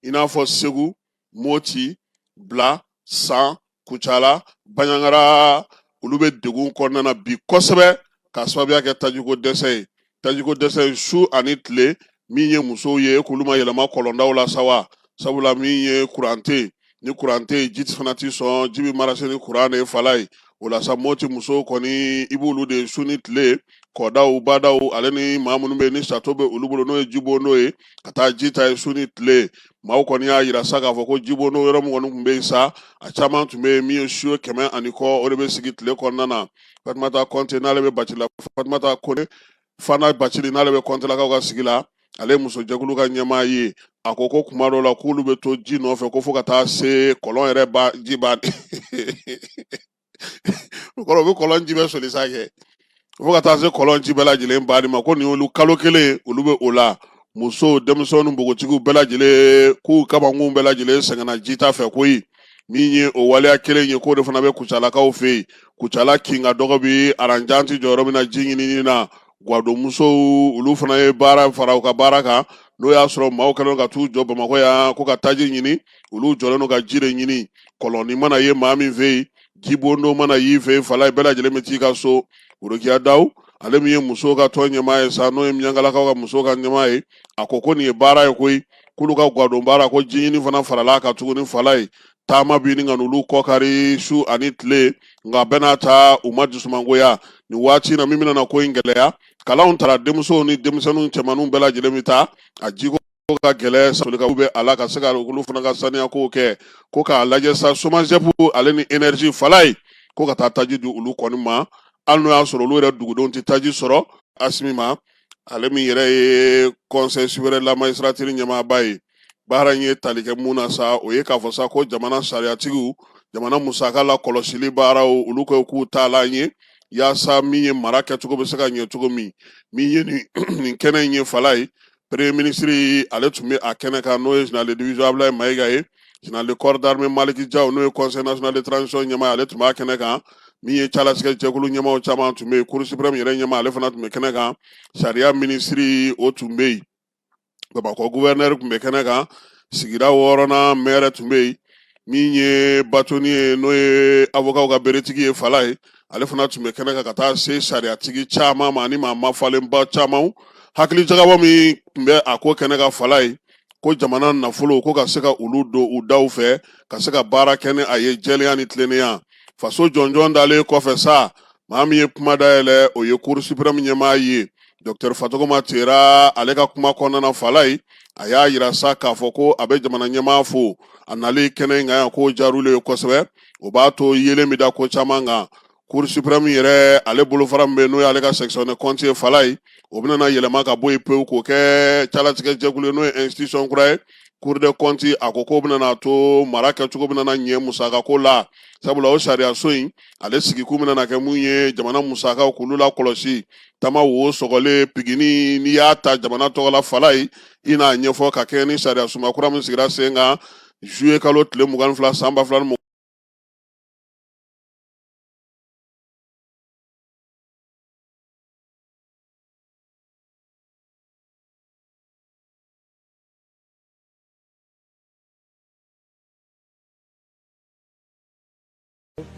i n'a fɔ Segu Moti Bila San Kucala Baɲaŋara olu bɛ degun kɔnɔna na bi kosɛbɛ k'a sababuya kɛ tajiko dɛsɛ ye tajiko dɛsɛ su ani tile min ye musow ye k'olu ma yɛlɛma kɔlɔndaw la sa wa sabula min ye kurante ni kurante ji fana ti sɔn ji bɛ marase ni kuran de ye fala ye o la sa Moti musow kɔni i b'olu de su ni tile kɔdaw badaw ale ni maa minnu bɛ yen ni sato bɛ olu bolo n'o ye jibo n'o ye ka taa ji ta ye su ni tile maaw kɔni y'a yira sa k'a fɔ ko jibo n'o yɔrɔ min kɔni tun bɛ yen sa a caman tun bɛ yen min ye su 100 kɔ o de bɛ sigi tile kɔnɔna na Fatumata Kɔnte n'ale bɛ Bacila Fatumata Kone Fana Bacili n'ale bɛ Kɔntelakaw ka sigi la ale ye musojɛkulu ka ɲɛmaa ye a ko kuma dɔw la k'olu bɛ to ji nɔfɛ ko fo ka taa se kɔlɔn yɛrɛ ji ba o kɔrɔ u bɛ kɔlɔn ji bɛɛ soli sanfɛ fo ka taa se kɔlɔn ji bɛɛ lajɛlen banni ma ko nin y'olu kalo kelen olu bɛ o la muso denmisɛnw ni npogotigiw bɛɛ lajɛlen k'u kabankun bɛɛ lajɛlen sɛgɛnna jita fɛ koyi min ye o waleya kelen ye k'o de fana bɛ Kucalakaw fɛ yen Kucala kin ka dɔgɔ bi aranjanti jɔyɔrɔ min na ji ɲinini na Gwado musow olu fana ye baara fara u ka baara kan n'o y'a sɔrɔ maaw kɛlen ka t'u jɔ Bamakɔ yan ko ka taji ɲini olu jɔlen don ka ji de ɲini kɔlɔnni mana ye maa min fɛ yen jibondo mana y'i fɛ yen fala bɛɛ lajɛlen bɛ t'i ka so Worokiya Dawu ale min ye musow ka tɔn ɲɛmaa ye sa n'o ye Miɲangalakaw ka musow ka ɲɛmaa ye a ko nin ye baara ye koyi k'olu ka Gwado baara ko ji ɲini fana farala ka tuguni fala ye taama bi ni ka n'olu kɔkari su ani tile nka bɛɛ n'a ta u ma dusumangoya nin waati na min bɛna na ko in gɛlɛya kalanw taara denmusow ni denmisɛnninw cɛmanninw bɛɛ lajɛlen bɛ taa a jiko ka gɛlɛ solikaw bɛ a la ka se ka olu fana ka saniya kow kɛ ko k'a lajɛ sa SOMAGEP ale ni énergie fala ye ko ka taa taji di olu kɔni ma hali n'o y'a sɔrɔ olu yɛrɛ dugudenw tɛ taji sɔrɔ Asimi ma ale min yɛrɛ ye conseil supérieur de la magistrature ɲɛmaaba ye baara in ye tali kɛ mun na sa o ye k'a fɔ sa ko jamana sariyatigiw jamana musaka la kɔlɔsili baaraw olu k'u taalan ye yaasa min ye mara kɛcogo bɛ se ka ɲɛ cogo min ye nin kɛnɛ in ye fala ye premier ministre ale tun bɛ a kɛnɛ kan n'o ye général de division Ablaye Mayiga ye général de corps d'armée Maliki Diaw n'o ye conseil national de transition ɲɛmaa ale tun b'a kɛnɛ kan min ye calasigɛ jɛkulu ɲɛmaaw caman tun bɛ yen cour suprême yɛrɛ ɲɛmaa ale fana tun bɛ kɛnɛ kan sariya ministre o tun bɛ yen Bamakɔ gouverneur tun bɛ kɛnɛ kan sigida 6nan maire tun bɛ yen min ye Batoni ye n'o ye avocat ka beretigi ye fala ye ale fana tun bɛ kɛnɛ kan ka taa se sariyatigi caman ma ani maa mafalenba caman hakili jagabɔ min tun bɛ a ko kɛnɛ kan fala ye ko jamana nafolo ko ka se ka olu don u daw fɛ ka se ka baara kɛ ni a ye jɛlenya ni tilennenya faso jɔnjɔn dalen kɔfɛ sa maa min ye kuma dayɛlɛ o ye cour suprême ɲɛmaa ye Dr Fatogoma Tera ale ka kuma kɔnɔna fala ye a y'a yira sa k'a fɔ ko a bɛ jamana ɲɛmaa fo a nalen kɛnɛ in kan yan k'o jar'ule ye kosɛbɛ o b'a to yelen bɛ da ko caman kan cour suprême yɛrɛ ale bolofara min bɛ n'o y'ale ka section de compte ye fala ye o bɛna yɛlɛma ka bɔ yen pewu k'o kɛ calatigɛ jɛkulu ye n'o ye institution kura ye cour de compte a ko k'o bɛna to mara kɛcogo bɛna ɲɛ musaka ko la sabula o sariya so in ale sigikun bɛna kɛ mun ye jamana musakaw k'olu la kɔlɔsi tama wo sɔgɔlen pigini n'i y'a ta jamana tɔgɔ la fala ye i n'a ɲɛfɔ ka kɛ ni sariya suma kura min sigira sen kan juillet kalo tile 22 san 2020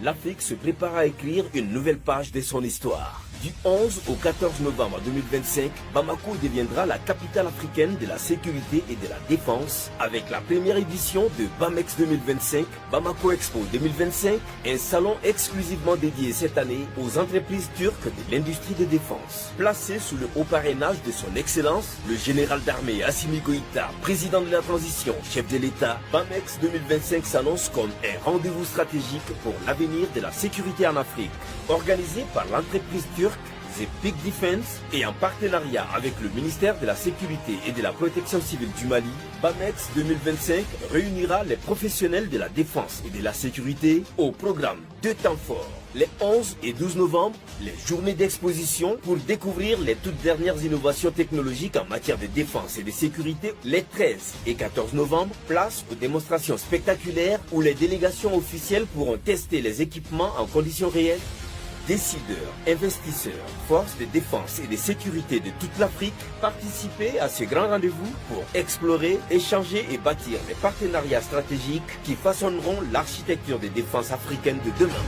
L'Afrique se prépare à écrire une nouvelle page de son histoire. Du 11 au 14 novembre 2025, Bamako deviendra la capitale africaine de la sécurité et de la défense avec la première édition de BAMEX 2025, Bamako Expo 2025, un salon exclusivement dédié cette année aux entreprises turques de l'industrie de défense. Placé sous le haut parrainage de son Excellence, le général d'armée Assimi Goïta, président de la transition, chef de l'État, BAMEX 2025 s'annonce comme un rendez-vous stratégique pour l'avenir de la sécurité en Afrique. Organisé par l'entreprise turque The Peak Defense et en partenariat avec le ministère de la Sécurité et de la Protection civile du Mali, BAMEX 2025 réunira les professionnels de la défense et de la sécurité au programme 2 temps forts. Les 11 et 12 novembre, les journées d'exposition pour découvrir les toutes dernières innovations technologiques en matière de défense et de sécurité. Les 13 et 14 novembre, place aux démonstrations spectaculaires où les délégations officielles pourront tester les équipements en conditions réelles. Décideurs, investisseurs, forces de défense et de sécurité de toute l'Afrique, participez à ce grand rendez-vous pour explorer, échanger et bâtir des partenariats stratégiques qui façonneront l'architecture de défense africaine de demain.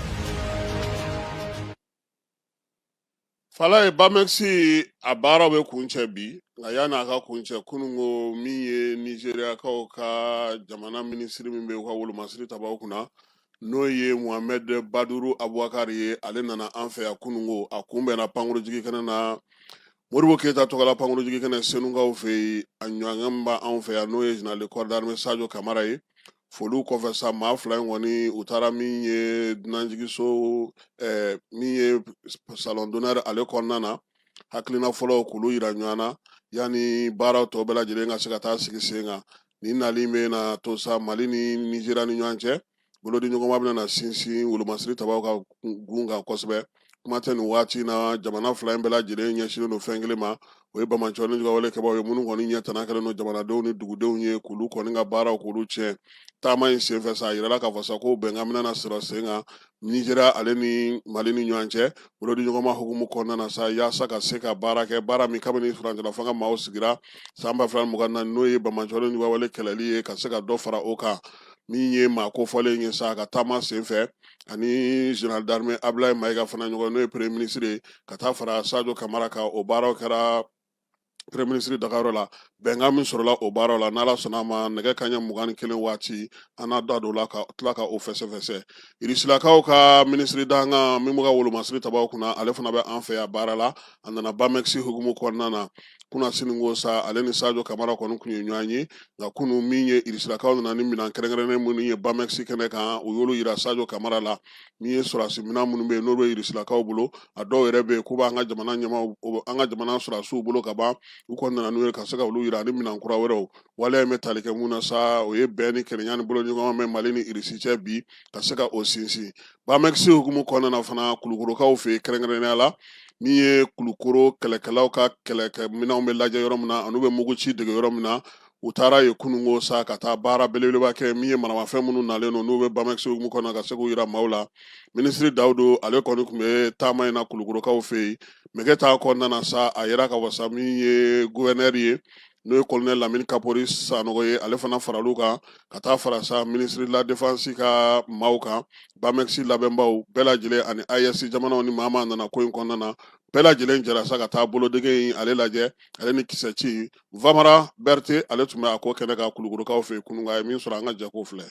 Fala BAMEX a baara bɛ kuncɛ bi nka yanni a ka kuncɛ kunungo min ye Nigeriakaw ka jamana minisiri min bɛ u ka wolomasiri tabaw kunna n'o ye Mohamed Baduru Abubakar ye ale nana an fɛ yan kunungo a kunbɛnna pankurujigi kɛnɛ na Modibo Keyita tɔgɔla pankurujigi kɛnɛ Senukaw fɛ yen a ɲɔgɔn b'a an fɛ yan n'o ye général de corps d'armée Sadio Kamara ye foliw kɔfɛ sa maa fila in kɔni u taara min ye dunanjigiso min ye salon d'honneur ale kɔnɔna na hakilina fɔlɔ k'olu yira ɲɔgɔn na yanni baaraw tɔ bɛɛ lajɛlen ka se ka taa sigi sen kan nin nali bɛ na to sa Mali ni Nizeriya ni ɲɔgɔn cɛ bolodi ɲɔgɔnma bɛna na sinsin wolomasiri tabaw ka gun kan kosɛbɛ kuma tɛ nin waati na jamana fila in bɛɛ lajɛlen ɲɛsinnen don fɛn kelen ma o ye Bamacɔ ni Jigawale kɛbaw ye minnu kɔni ɲɛ tana kɛlen don jamanadenw ni dugudenw ye k'olu kɔni ka baaraw k'olu tiɲɛ taama in senfɛ sa a yirala k'a fɔ sa ko bɛnkan bɛna sɔrɔ sen kan Nizeriya ale ni Mali ni ɲɔgɔn cɛ bolodi ɲɔgɔnma hukumu kɔnɔna na sa yaasa ka se ka baara kɛ baara min kabini furancɛla fanga maaw sigira san 2024 n'o ye Bamacɔ ni Jigawale kɛlɛli ye ka se ka dɔ fara o kan min ye maa kofɔlen ye sa ka taama senfɛ ani général d'armée Abdoulaye Maïga fana ɲɔgɔn n'o ye premier ministre ye ka taa fara Sadio Kamara kan o baaraw kɛra premier ministre Dakar la bɛnkan min sɔrɔla o baaraw la n'Ala sɔnna a ma nɛgɛ kanɲɛ 21 waati an n'a da don la ka tila ka o fɛsɛfɛsɛ Irisilakaw ka ministre dankan min bɛ ka wolomasiri tabaw kunna ale fana bɛ an fɛ yan baara la a nana BAMEX hukumu kɔnɔna na kuna siningo sa ale ni Sadio Kamara kɔni kun ye ɲɔgɔn ye nka kunu min ye Irisilakaw nana ni minɛn kɛrɛnkɛrɛnnen minnu ye BAMEX kɛnɛ kan u y'olu yira Sadio Kamara la min ye sɔrɔdasi minɛn minnu bɛ yen n'o bɛ Irisilakaw bolo a dɔw yɛrɛ bɛ yen k'u b'an ka jamana ɲɛmaaw an ka jamana sɔrɔdasiw bolo ka ban u kɔni nana n'u ye ka se ka olu yira ani minɛn kura wɛrɛw waleya in bɛ tali kɛ mun na sa o ye bɛn ni kɛlɛɲan ni boloɲɔgɔnma bɛ Mali ni Irisi cɛ bi ka se ka o sinsin BAMEX hukumu kɔnɔna na fana Kulukorokaw fɛ yen kɛrɛnkɛrɛnnenya la min ye Kulukoro kɛlɛkɛlaw ka kɛlɛkɛminɛnw bɛ lajɛ yɔrɔ min na an'u bɛ mugu ci dege yɔrɔ min na u taara ye kunungo sa ka taa baara belebeleba kɛ min ye maramafɛn minnu nalen don n'u bɛ BAMEX hukumu kɔnɔna ka se k'u yira maaw la minisiri Dawudu ale kɔni tun bɛ taama in na Kulukorokaw fɛ yen mɛgɛ ta kɔnɔna na sa a yera ka fɔ sa min ye gouverneur ye n'o ye colonel Lamine Kapori Sanogo ye ale fana faral'u kan ka taa fara sa ministre de la défense ka maaw kan BAMEX labɛnbaw bɛɛ lajɛlen ani AES jamanaw ni maa nana ko in kɔnɔna na bɛɛ lajɛlen jɛra sa ka taa bolodege in ale lajɛ ale ni kisɛ ci Vamara Berté ale tun bɛ a ko kɛnɛ kan Kulukorokaw fɛ kunungo a ye min sɔrɔ an ka jɛko filɛ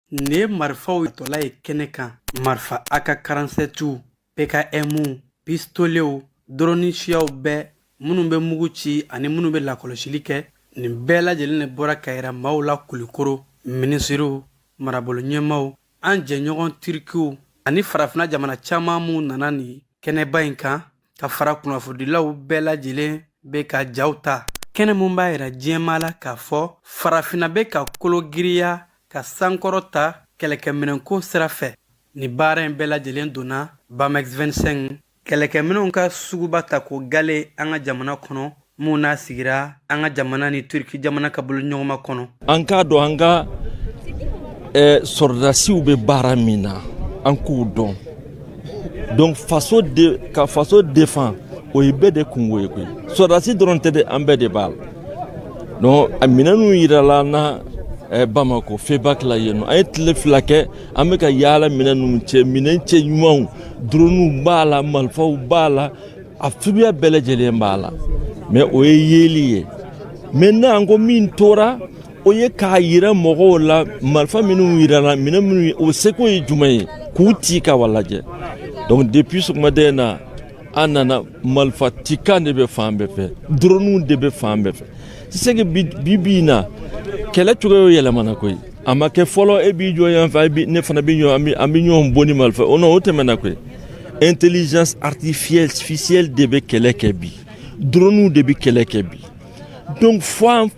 nin ye marifaw tɔla ye kɛnɛ kan marifa AK-47 PKM pistolew drone siyaw bɛɛ minnu bɛ mugu ci ani minnu bɛ lakɔlɔsili kɛ nin bɛɛ lajɛlen de bɔra ka yira maaw la Kulukoro minisiriw marabolo ɲɛmaw an jɛɲɔgɔn tirikiw ani farafina jamana caman minnu nana nin kɛnɛba in kan ka fara kunnafonidilaw bɛɛ lajɛlen bɛ ka jaw ta kɛnɛ mun b'a yira diɲɛma la k'a fɔ farafina bɛ ka kolo giriya ka sankɔrɔ ta kɛlɛkɛminɛnko sira fɛ ni baara in bɛɛ lajɛlen donna BAMEX 25 kɛlɛkɛminɛnw ka suguba ta ko gale an ka jamana kɔnɔ mun n'a sigira an ka jamana ni Turki jamana ka bolo ɲɔgɔnma kɔnɔ an k'a dɔn an ka sɔrɔdasiw bɛ baara min na an k'u dɔn donc ka faso défend o ye bɛɛ de kungo ye koyi sɔrɔdasi dɔrɔn tɛ dɛ an bɛɛ de b'a la donc a minɛnw yirala na Bamako Febac la yen an ye tile fila kɛ an bɛ ka yaala minɛn ninnu cɛ minɛn cɛ ɲumanw drone b'a la marifaw b'a la a suguya bɛɛ lajɛlen b'a la mais o ye yeli ye maintenant ko min tora o ye k'a yira mɔgɔw la marifa minnu yirala minɛn minnu o seko ye jumɛn ye k'u ci ka walajɛ donc depuis sɔgɔmaden na an nana marifa cikan de bɛ fan bɛɛ fɛ drone de bɛ fan bɛɛ fɛ c'est que bi in na kɛlɛ cogoyaw yɛlɛmana koyi a ma kɛ fɔlɔ e b'i jɔ yan fɛ ne fana bɛ ɲɔgɔn an bɛ ɲɔgɔn bɔ ni marifa o non o tɛmɛna koyi intelligence artificielle de bɛ kɛlɛ kɛ bi drone de bɛ kɛlɛ kɛ bi donc fo an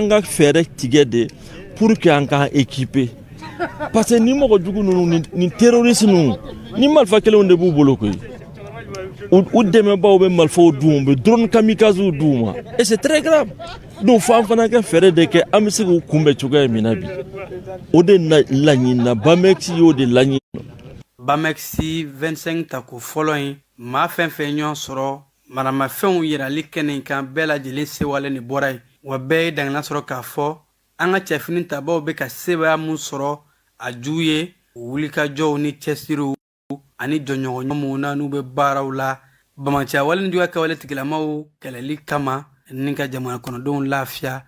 ka fɛɛrɛ tigɛ de pour que an k'an équiper parce que ni mɔgɔ jugu ninnu ni terroriste ninnu ni marifa kelenw de b'u bolo koyi u dɛmɛbaaw bɛ marifaw d'u ma u bɛ drone kamikazew d'u ma et c'est très grave donc fo an fana ka fɛɛrɛ de kɛ an bɛ se k'u kunbɛn cogoya min na bi o de laɲinina Bamex y'o de laɲini. Bamex 25 ta ko fɔlɔ in maa fɛn fɛn ɲɔgɔn sɔrɔ maramafɛnw yirali kɛnɛ kan bɛɛ lajɛlen sewale ni bɔra ye wa bɛɛ ye dangana sɔrɔ k'a fɔ an ka cɛfini tabaw bɛ ka sebaya mun sɔrɔ a jugu ye wulikajɔw ni cɛsiriw ani jɔɲɔgɔn minnu na n'u bɛ baaraw la bamaciya wale ni juguya kɛwale tigilamaw kɛlɛli kama ni ka jamana kɔnɔdenw lafiya.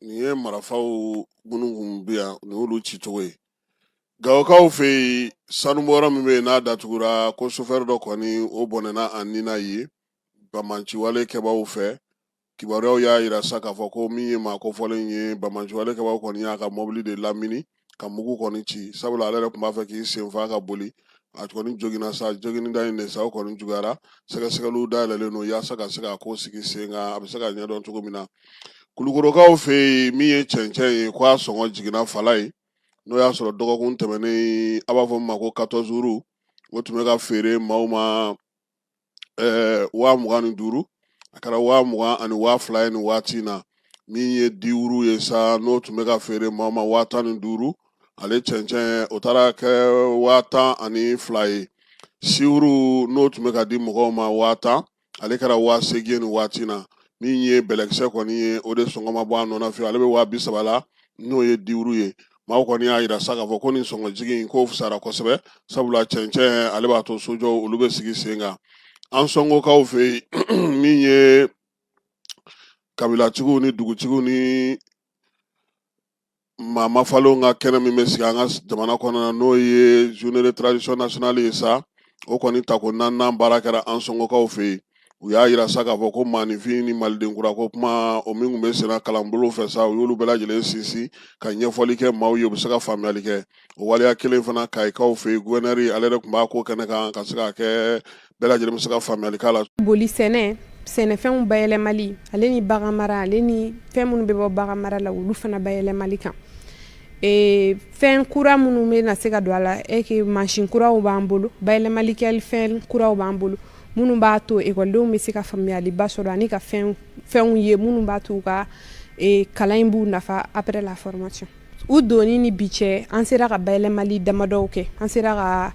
Nin ye marafaw minnu kun bɛ yan nin y'olu cicogo ye Gawokaw fɛ yen sanubɔyɔrɔ min bɛ yen n'a datugura ko sofɛri dɔ kɔni o bɔnɛna a nin na ye bamaciwale kɛbaaw fɛ kibaruyaw y'a yira sa k'a fɔ ko min ye maa kofɔlen ye bamaciwale kɛbaaw kɔni y'a ka mɔbili de lamini ka mugu kɔni ci sabula ale yɛrɛ tun b'a fɛ k'i senfa ka boli a kɔni joginna sa jogini da in de sa o kɔni juguyara sɛgɛsɛgɛliw dayɛlɛlen don yaasa ka se ka ko sigi sen kan a bɛ se ka ɲɛdɔn cogo min na Kulukorokaw fɛ yen min ye cɛncɛn ye ko a sɔngɔ jiginna fala ye n'o y'a sɔrɔ dɔgɔkun tɛmɛnen a b'a fɔ min ma ko 14 jours o tun bɛ ka feere maaw ma 25,000 a kɛra 22,000 ye nin waati in na min ye 10 ye sa n'o tun bɛ ka feere maaw ma 15,000 ale cɛncɛn o taara kɛ 12,000 ye siwuru n'o tun bɛ ka di mɔgɔw ma 10,000 ale kɛra 8,000 ye nin waati in na min ye bɛlɛkisɛ kɔni ye o de sɔngɔ ma bɔ a nɔ na fiyewu ale bɛ 30,000 la n'o ye 10 ye maaw kɔni y'a yira sa k'a fɔ ko nin sɔngɔ jigin in k'o fisara kosɛbɛ sabula cɛncɛn ale b'a to sojɔw olu bɛ sigi sen kan an sɔngokaw fɛ yen min ye kabilatigiw ni dugutigiw ni maa mafalenw ka kɛnɛ min bɛ sigi an ka jamana kɔnɔ na n'o ye journée de tradition nationale ye sa o kɔni tako 4nan baara kɛra an sɔngokaw fɛ yen u y'a yira sa k'a fɔ ko maanifin ni malidenkura ko kuma o min tun bɛ senna kalanbolo fɛ sa u y'olu bɛɛ lajɛlen sinsin ka ɲɛfɔli kɛ maaw ye u bɛ se ka faamuyali kɛ o waleya kelen fana kayikaw fɛ yen gouverneur ale yɛrɛ tun b'a ko kɛnɛ kan ka se ka kɛ bɛɛ lajɛlen bɛ se ka faamuyali k'a la. Boli sɛnɛfɛnw bayɛlɛmali ale ni bagan mara ale ni fɛn minnu bɛ bɔ bagan mara la olu fana bayɛlɛmali kan fɛn kura minnu bɛ na se ka don a la mansin kuraw b'an bolo bayɛlɛmalikɛli fɛn kuraw b'an bolo minnu b'a to ekɔlidenw bɛ se ka faamuyaliba sɔrɔ ani ka fɛnw ye minnu b'a to u ka kalan in b'u nafa après la formation u donni ni bi cɛ an sera ka bayɛlɛmali damadɔw kɛ an sera ka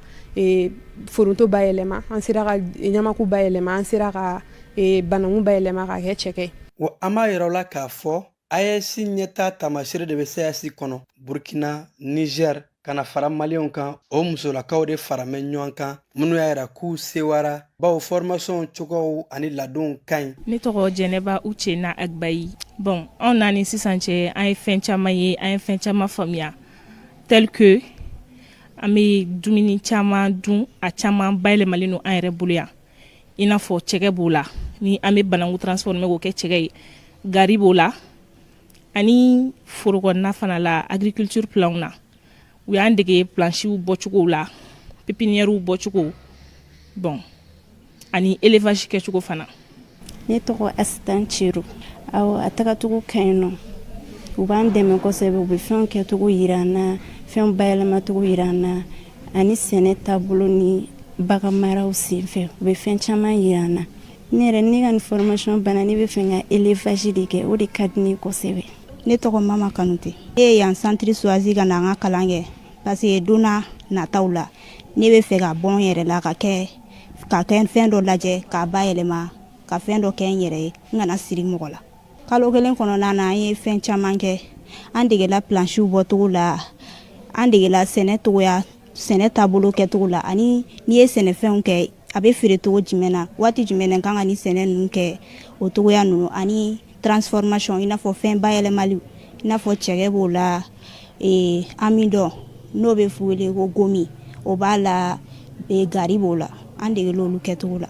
foronto bayɛlɛma an sera ka ɲamaku bayɛlɛma an sera ka banangu bayɛlɛma ka kɛ cɛkɛ wa an b'a yira u la k'a fɔ AES ɲɛta taamasiyɛn de bɛ CEEAC kɔnɔ Burkina Niger kana fara maliyɛnw kan o musolakaw de faramɛ ɲɔgɔn kan minnu y'a yira k'u sewara bawo formation cogoyaw ani ladonw ka ɲi. Ne tɔgɔ Jɛnɛba Uchena Agbayi. Bon anw na ni sisan cɛ an ye fɛn caman ye an ye fɛn caman faamuya tel que an bɛ dumuni caman dun a caman bayɛlɛmalen don an yɛrɛ bolo yan i n'a fɔ cɛkɛ b'o la ni an bɛ banangu transformer k'o kɛ cɛkɛ ye gari b'o la ani forokɔnɔna fana la agriculture planw na u y'an dege planchiw bɔcogow la pépinièrew bɔcogo bon ani élevage kɛcogo fana. Ne tɔgɔ Asitan Ciro awɔ a tagacogo ka ɲi nɔ u b'an dɛmɛ kosɛbɛ u bɛ fɛnw kɛcogo yira an na fɛnw bayɛlɛmacogo yira an na ani sɛnɛ taabolo ni bagan maraw senfɛ u bɛ fɛn caman yira an na ne yɛrɛ ne ka ni formation banna ne bɛ fɛ ka élevage de kɛ o de ka di ne kosɛbɛ. Ne tɔgɔ Mama Kanute e ye yan centre choisi ka na an ka kalan kɛ parce que donna nataw la ne bɛ fɛ ka bɔ n yɛrɛ la ka kɛ fɛn dɔ lajɛ k'a bayɛlɛma ka fɛn dɔ kɛ n yɛrɛ ye n kana siri mɔgɔ la kalo kelen kɔnɔna na an ye fɛn caman kɛ an degela planchiw bɔcogo la an degela sɛnɛ taabolo kɛcogo la ani n'i ye sɛnɛfɛnw kɛ a bɛ feere cogo jumɛn na waati jumɛn na kan ka ni sɛnɛ ninnu kɛ o togoya ninnu ani transformation i n'a fɔ fɛn bayɛlɛmali i n'a fɔ cɛkɛ b'o la an min dɔn n'o bɛ wele ko gomi o b'a la gari b'o la an degela olu kɛcogo la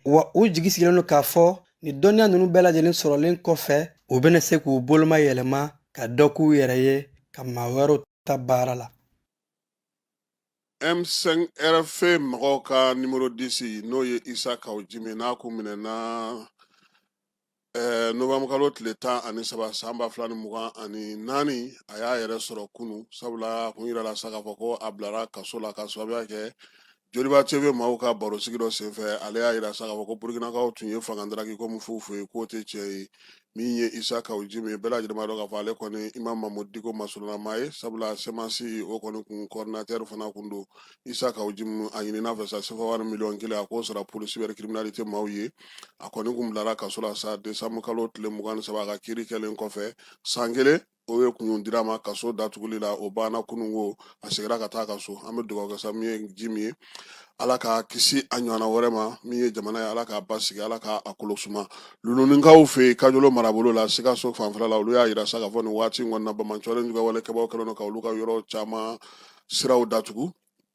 wa u jigi sigilen don k'a fɔ ni dɔnniya ninnu bɛɛ lajɛlen sɔrɔlen kɔfɛ u bɛna se k'u boloma yɛlɛma ka dɔ k'u yɛrɛ ye ka maa wɛrɛw ta baara la. M5 RFA mɔgɔw ka numéro 10 n'o ye Isa Kawo Jime n'a kun minɛna novembre kalo tile 13 san 2024 a y'a yɛrɛ sɔrɔ kunu sabula kun yirala sa k'a fɔ ko a bilara kaso la ka sababuya kɛ Joliba TV maaw ka barosigi dɔ senfɛ ale y'a yira sa k'a fɔ ko Burukinakaw tun ye fangandaraki ko mun f'u fɛ k'o tɛ tiɲɛ ye min ye Isa Kawo Jime bɛɛ lajɛlen b'a dɔn k'a fɔ ale kɔni Imam Mamadu Diko masurunama ye sabula semasi o kɔni kun coordinateur fana kun don Isa Kawo Jime a ɲinina fɛ sa sefa 1 million kelen a k'o sara police cybercriminalité maaw ye a kɔni kun bilara kaso la sa décembre kalo tile 23 a ka kiiri kɛlen kɔfɛ san kelen o ye kun dira ma kaso datuguli la o banna kunungo a segira ka taa kaso an bɛ dugawu kɛ sa min ye Jime ye ala ka kisi a ɲɔgɔnna wɛrɛ ma min ye jamana ye ala k'a basigi ala k'a kolosuma luluninkaw fɛ Kajolo marabolo la Sikaso fanfɛla la olu y'a yira sa k'a fɔ nin waati in kɔnɔna Bamancɔlen juga walekɛbaw kɛlen don ka olu ka yɔrɔ caman siraw datugu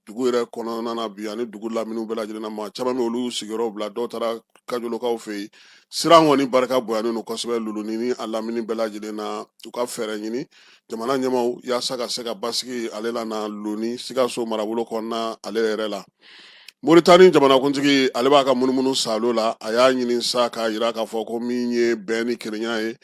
dugu yɛrɛ kɔnɔna na bi ani dugu laminiw bɛɛ lajɛlen na maa caman bɛ olu sigiyɔrɔw bila dɔw taara Kajolokaw fɛ yen sira kɔni barika bonyanen don kosɛbɛ luluni ni a lamini bɛɛ lajɛlen na u ka fɛɛrɛ ɲini jamana ɲɛmaw yaasa ka se ka basigi ale la na Luluni Sikaso marabolo kɔnɔna ale yɛrɛ la Mauritanie jamanakuntigi ale b'a ka munumunu salo la a y'a ɲini sa k'a yira k'a fɔ ko min ye bɛn ni kelenya ye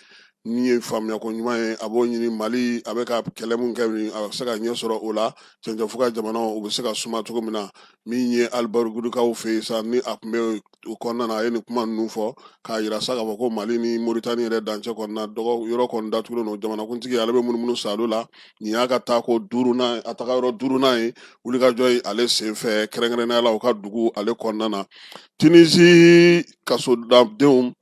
min ye faamuya ko ɲuman ye a b'o ɲini Mali a bɛ ka kɛlɛ mun kɛ a bɛ se ka ɲɛ sɔrɔ o la cɛncɛn ka jamanaw u bɛ se ka suma cogo min na min ye Alibarigurukaw fɛ yen sa ni a tun bɛ o kɔnɔna na a ye nin kuma ninnu fɔ k'a yira sa k'a fɔ ko Mali ni Mauritanie yɛrɛ dancɛ kɔnɔna yɔrɔ kɔni datugulen don jamanakuntigi ale bɛ munumunu salo la nin y'a ka taako duurunan a taga yɔrɔ duurunan ye wulikajɔ ye ale senfɛ kɛrɛnkɛrɛnnenya la u ka dugu ale kɔnɔna na Tunisie kasodadenw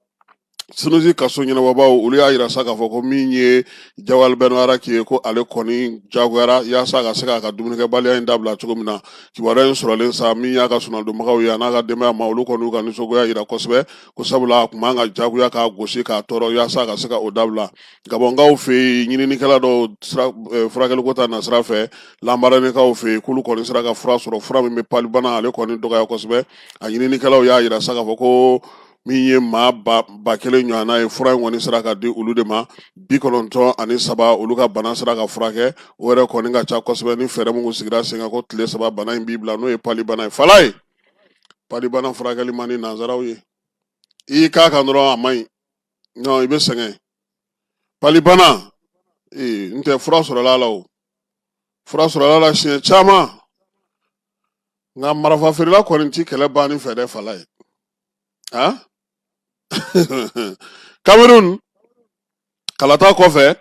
Sunusi kaso ɲɛnabɔbaw olu y'a yira sa k'a fɔ ko min ye Jawali Bɛnwara ye ko ale kɔni jagoyara yaasa ka se k'a ka dumunikɛbaliya in dabila cogo min na kibaruya in sɔrɔlen sa min y'a ka sunadonbagaw ye a n'a ka denbaya ma olu kɔni ka nisɔngoya yira kosɛbɛ ko sabula a kun b'an ka jagoya k'a gosi k'a tɔɔrɔ yaasa ka se ka o dabila Gabɔnkaw fɛ yen ɲininikɛla dɔw furakɛliko ta nasira fɛ Lambarénékaw fɛ yen k'olu kɔni sera ka fura sɔrɔ fura min bɛ palibana ale kɔni dɔgɔya kosɛbɛ a ɲininikɛlaw y'a yira sa k'a fɔ ko min ye maa ba kelen ɲɔgɔnna ye fura in kɔni sera ka di olu de ma 97 olu ka bana sera ka furakɛ o yɛrɛ kɔni ka ca kosɛbɛ ni fɛɛrɛ mun sigira sen kan ko tile 3 bana in b'i bila n'o ye palibana ye fala ye palibana furakɛli man di nanzaraw ye i y'i k'a kan dɔrɔn a man ɲi non i bɛ sɛgɛn palibana n tɛ fura sɔrɔla la o fura sɔrɔla la siɲɛ caman nka marifa feerela kɔni ti kɛlɛ banni fɛ dɛ fala ye Cameroun kalata kɔfɛ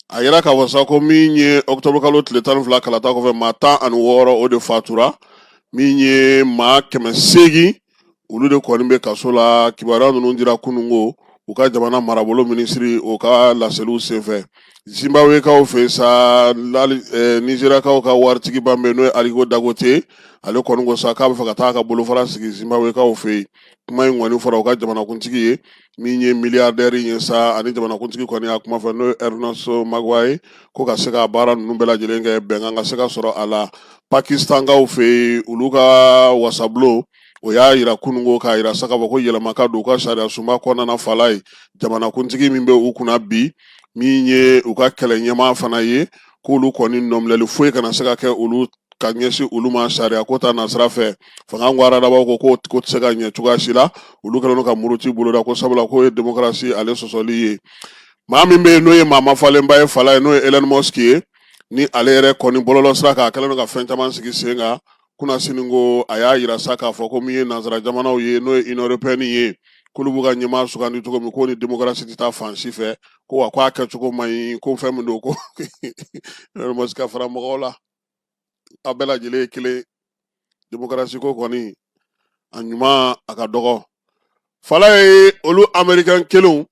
a yira k'a fɔ sa ko min ye octobre kalo tile 12 kalata kɔfɛ maa 16 o de fatura min ye maa 800 olu de kɔni bɛ kaso la kibaruya ninnu dira kunungo u ka jamana marabolo minisiri o ka laseliw senfɛ Zimbabwekaw fɛ sa Nigeriakaw ka waritigi ban bɛ n'o ye Aliko Dangote ale kɔni ko sa k'a bɛ fɛ ka taa ka bolofara sigi Zimbabwekaw fɛ yen kuma in kɔni fɔra u ka jamanakuntigi ye min ye milliardaire ye sa ani jamanakuntigi kɔni y'a kuma fɔ n'o ye Ernest Magoy ko ka se ka baara ninnu bɛɛ lajɛlen kɛ bɛnkan ka se ka sɔrɔ a la Pakistankaw fɛ yen olu ka wasabulon o y'a yira kunungo k'a yira sa k'a fɔ ko yɛlɛma ka don u ka sariya sunba kɔnɔna fala ye jamanakuntigi min bɛ u kunna bi min ye u ka kɛlɛ ɲɛmaa fana ye k'olu kɔni nɔminɛli foyi kana se ka kɛ olu ka ɲɛsin olu ma sariya ko ta nasira fɛ fanga ko aradabaw ko tɛ se ka ɲɛ cogoya si la olu kɛlen don ka muruti boloda ko sabula k'o ye démocratie ale sɔsɔli ye maa min bɛ yen n'o ye maa mafalenba ye fala ye n'o ye Elon Musk ye ni ale yɛrɛ kɔni bɔlɔlɔ sira kan a kɛlen don ka fɛn caman sigi sen kan kunna sini ko a y'a yira sa k'a fɔ ko min ye nanzara jamanaw ye n'o ye Union européenne ye k'olu b'u ka ɲɛmaa sugandi cogo min ko ni démocratie tɛ taa fan si fɛ ko wa k'a kɛcogo man ɲi ko fɛn min don ko Elon Musk ka fara mɔgɔw la a bɛɛ lajɛlen ye kelen démocratie ko kɔni a ɲuman a ka dɔgɔ fala ye olu américain kelenw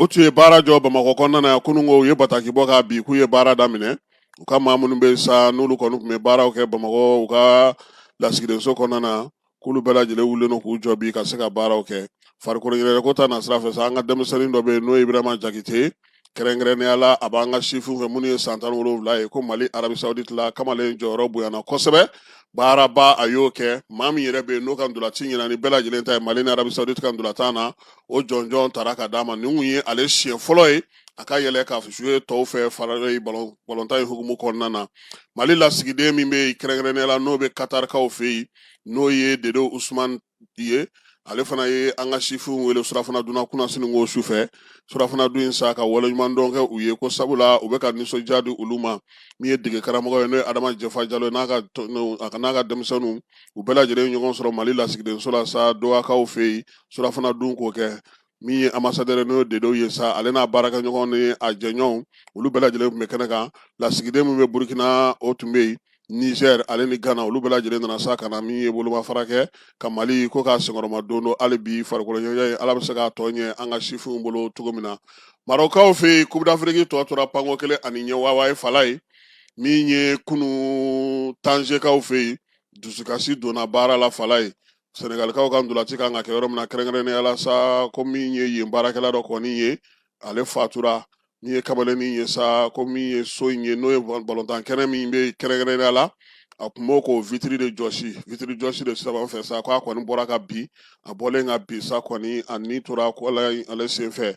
o tun ye baara jɔ Bamakɔ kɔnɔna na kunungo u ye bataki bɔ k'a bi k'u ye baara daminɛ u ka maa minnu bɛ sa n'olu kɔni tun bɛ baaraw kɛ Bamakɔ u ka lasigidenso kɔnɔna na k'olu bɛɛ lajɛlen wulilen don k'u jɔ bi ka se ka baaraw kɛ farikolo ɲɛnajɛko ta nasira fɛ sa an ka denmisɛnnin dɔ bɛ yen n'o ye Ibrahima Jakite kɛrɛnkɛrɛnnenya la a b'an ka sifinw fɛ minnu ye san 17 ye ko Mali Arabi Saoudite la kamalen jɔyɔrɔ bonyana kosɛbɛ baaraba a y'o kɛ maa min yɛrɛ bɛ yen n'o ka ndolanci ɲina ni bɛɛ lajɛlen ta ye Mali ni Arabi Saoudite ka ndolantan na o jɔnjɔn taara ka d'a ma nin kun ye ale siɲɛ fɔlɔ ye a ka yɛlɛ k'a jouer tɔw fɛ faralen balontan in hukumu kɔnɔna na Mali lasigiden min bɛ kɛrɛnkɛrɛnnenya la n'o bɛ Katarikaw fɛ yen n'o ye Dedo Usman ye ale fana ye an ka sifinw wele surafana dunna kunna siniko su fɛ surafana dun in sa ka waleɲuman dɔn kɛ u ye ko sabula u bɛ ka nisɔndiya di olu ma min ye dege karamɔgɔ ye n'o ye Adama Jɛfa Jalo n'a ka denmisɛnninw u bɛɛ lajɛlen ɲɔgɔn sɔrɔ Mali lasigidenso la sa Dɔwakaw fɛ yen surafana dun k'o kɛ min ye ambassadeur n'o ye Dedo ye sa ale n'a baarakɛɲɔgɔn ni a jɛɲɔgɔnw olu bɛɛ lajɛlen tun bɛ kɛnɛ kan lasigiden min bɛ Burukina o tun bɛ yen Niger ale ni Ghana olu bɛɛ lajɛlen nana sa ka na min ye bolomafara kɛ ka Mali ko k'a senkɔrɔma don dɔ hali bi farikolo ɲɛnajɛ Ala bɛ se k'a tɔ ɲɛ an ka sifinw bolo cogo min na Marɔkaw fɛ yen Coupe d'Afrique tɔ tora panko 1 ani ɲɛ wawa ye fala ye min ye kunu Tanzekaw fɛ yen dusukasi donna baara la fala ye Senegalikaw ka ndolanci kan ka kɛ yɔrɔ min na kɛrɛnkɛrɛnnenya la sa ko min ye yen baarakɛla dɔ kɔni ye ale fatura min ye kamalennin ye sa ko min ye so in ye n'o ye balontan kɛnɛ min bɛ kɛrɛnkɛrɛnnenya la a tun b'o k'o vitiri de jɔsi vitiri jɔsi de saba fɛ sa ko a kɔni bɔra ka bi a bɔlen ka bi sa kɔni a ni tora ko ale senfɛ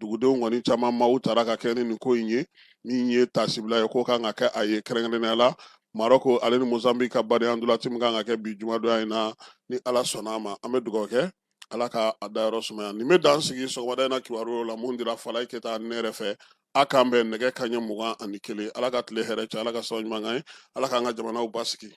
dugudenw kɔni caman maaw taara ka kɛ ni nin ko in ye min ye tasibila ye k'o kan ka kɛ a ye kɛrɛnkɛrɛnnenya la Maroko ale ni Mozambique ka baden ndolanci min kan ka kɛ bi jumadonya in na ni Ala sɔnna a ma an bɛ dugawu kɛ Ala ka a dayɔrɔ sumaya nin bɛ dan sigi sɔgɔmada in na kibaruya la mun dira Falaye Keyita ne yɛrɛ fɛ a k'an bɛn nɛgɛ kanɲɛ 21 Ala ka tile hɛrɛ cɛ Ala ka sababu ɲuman k'an ye Ala k'an ka jamanaw basigi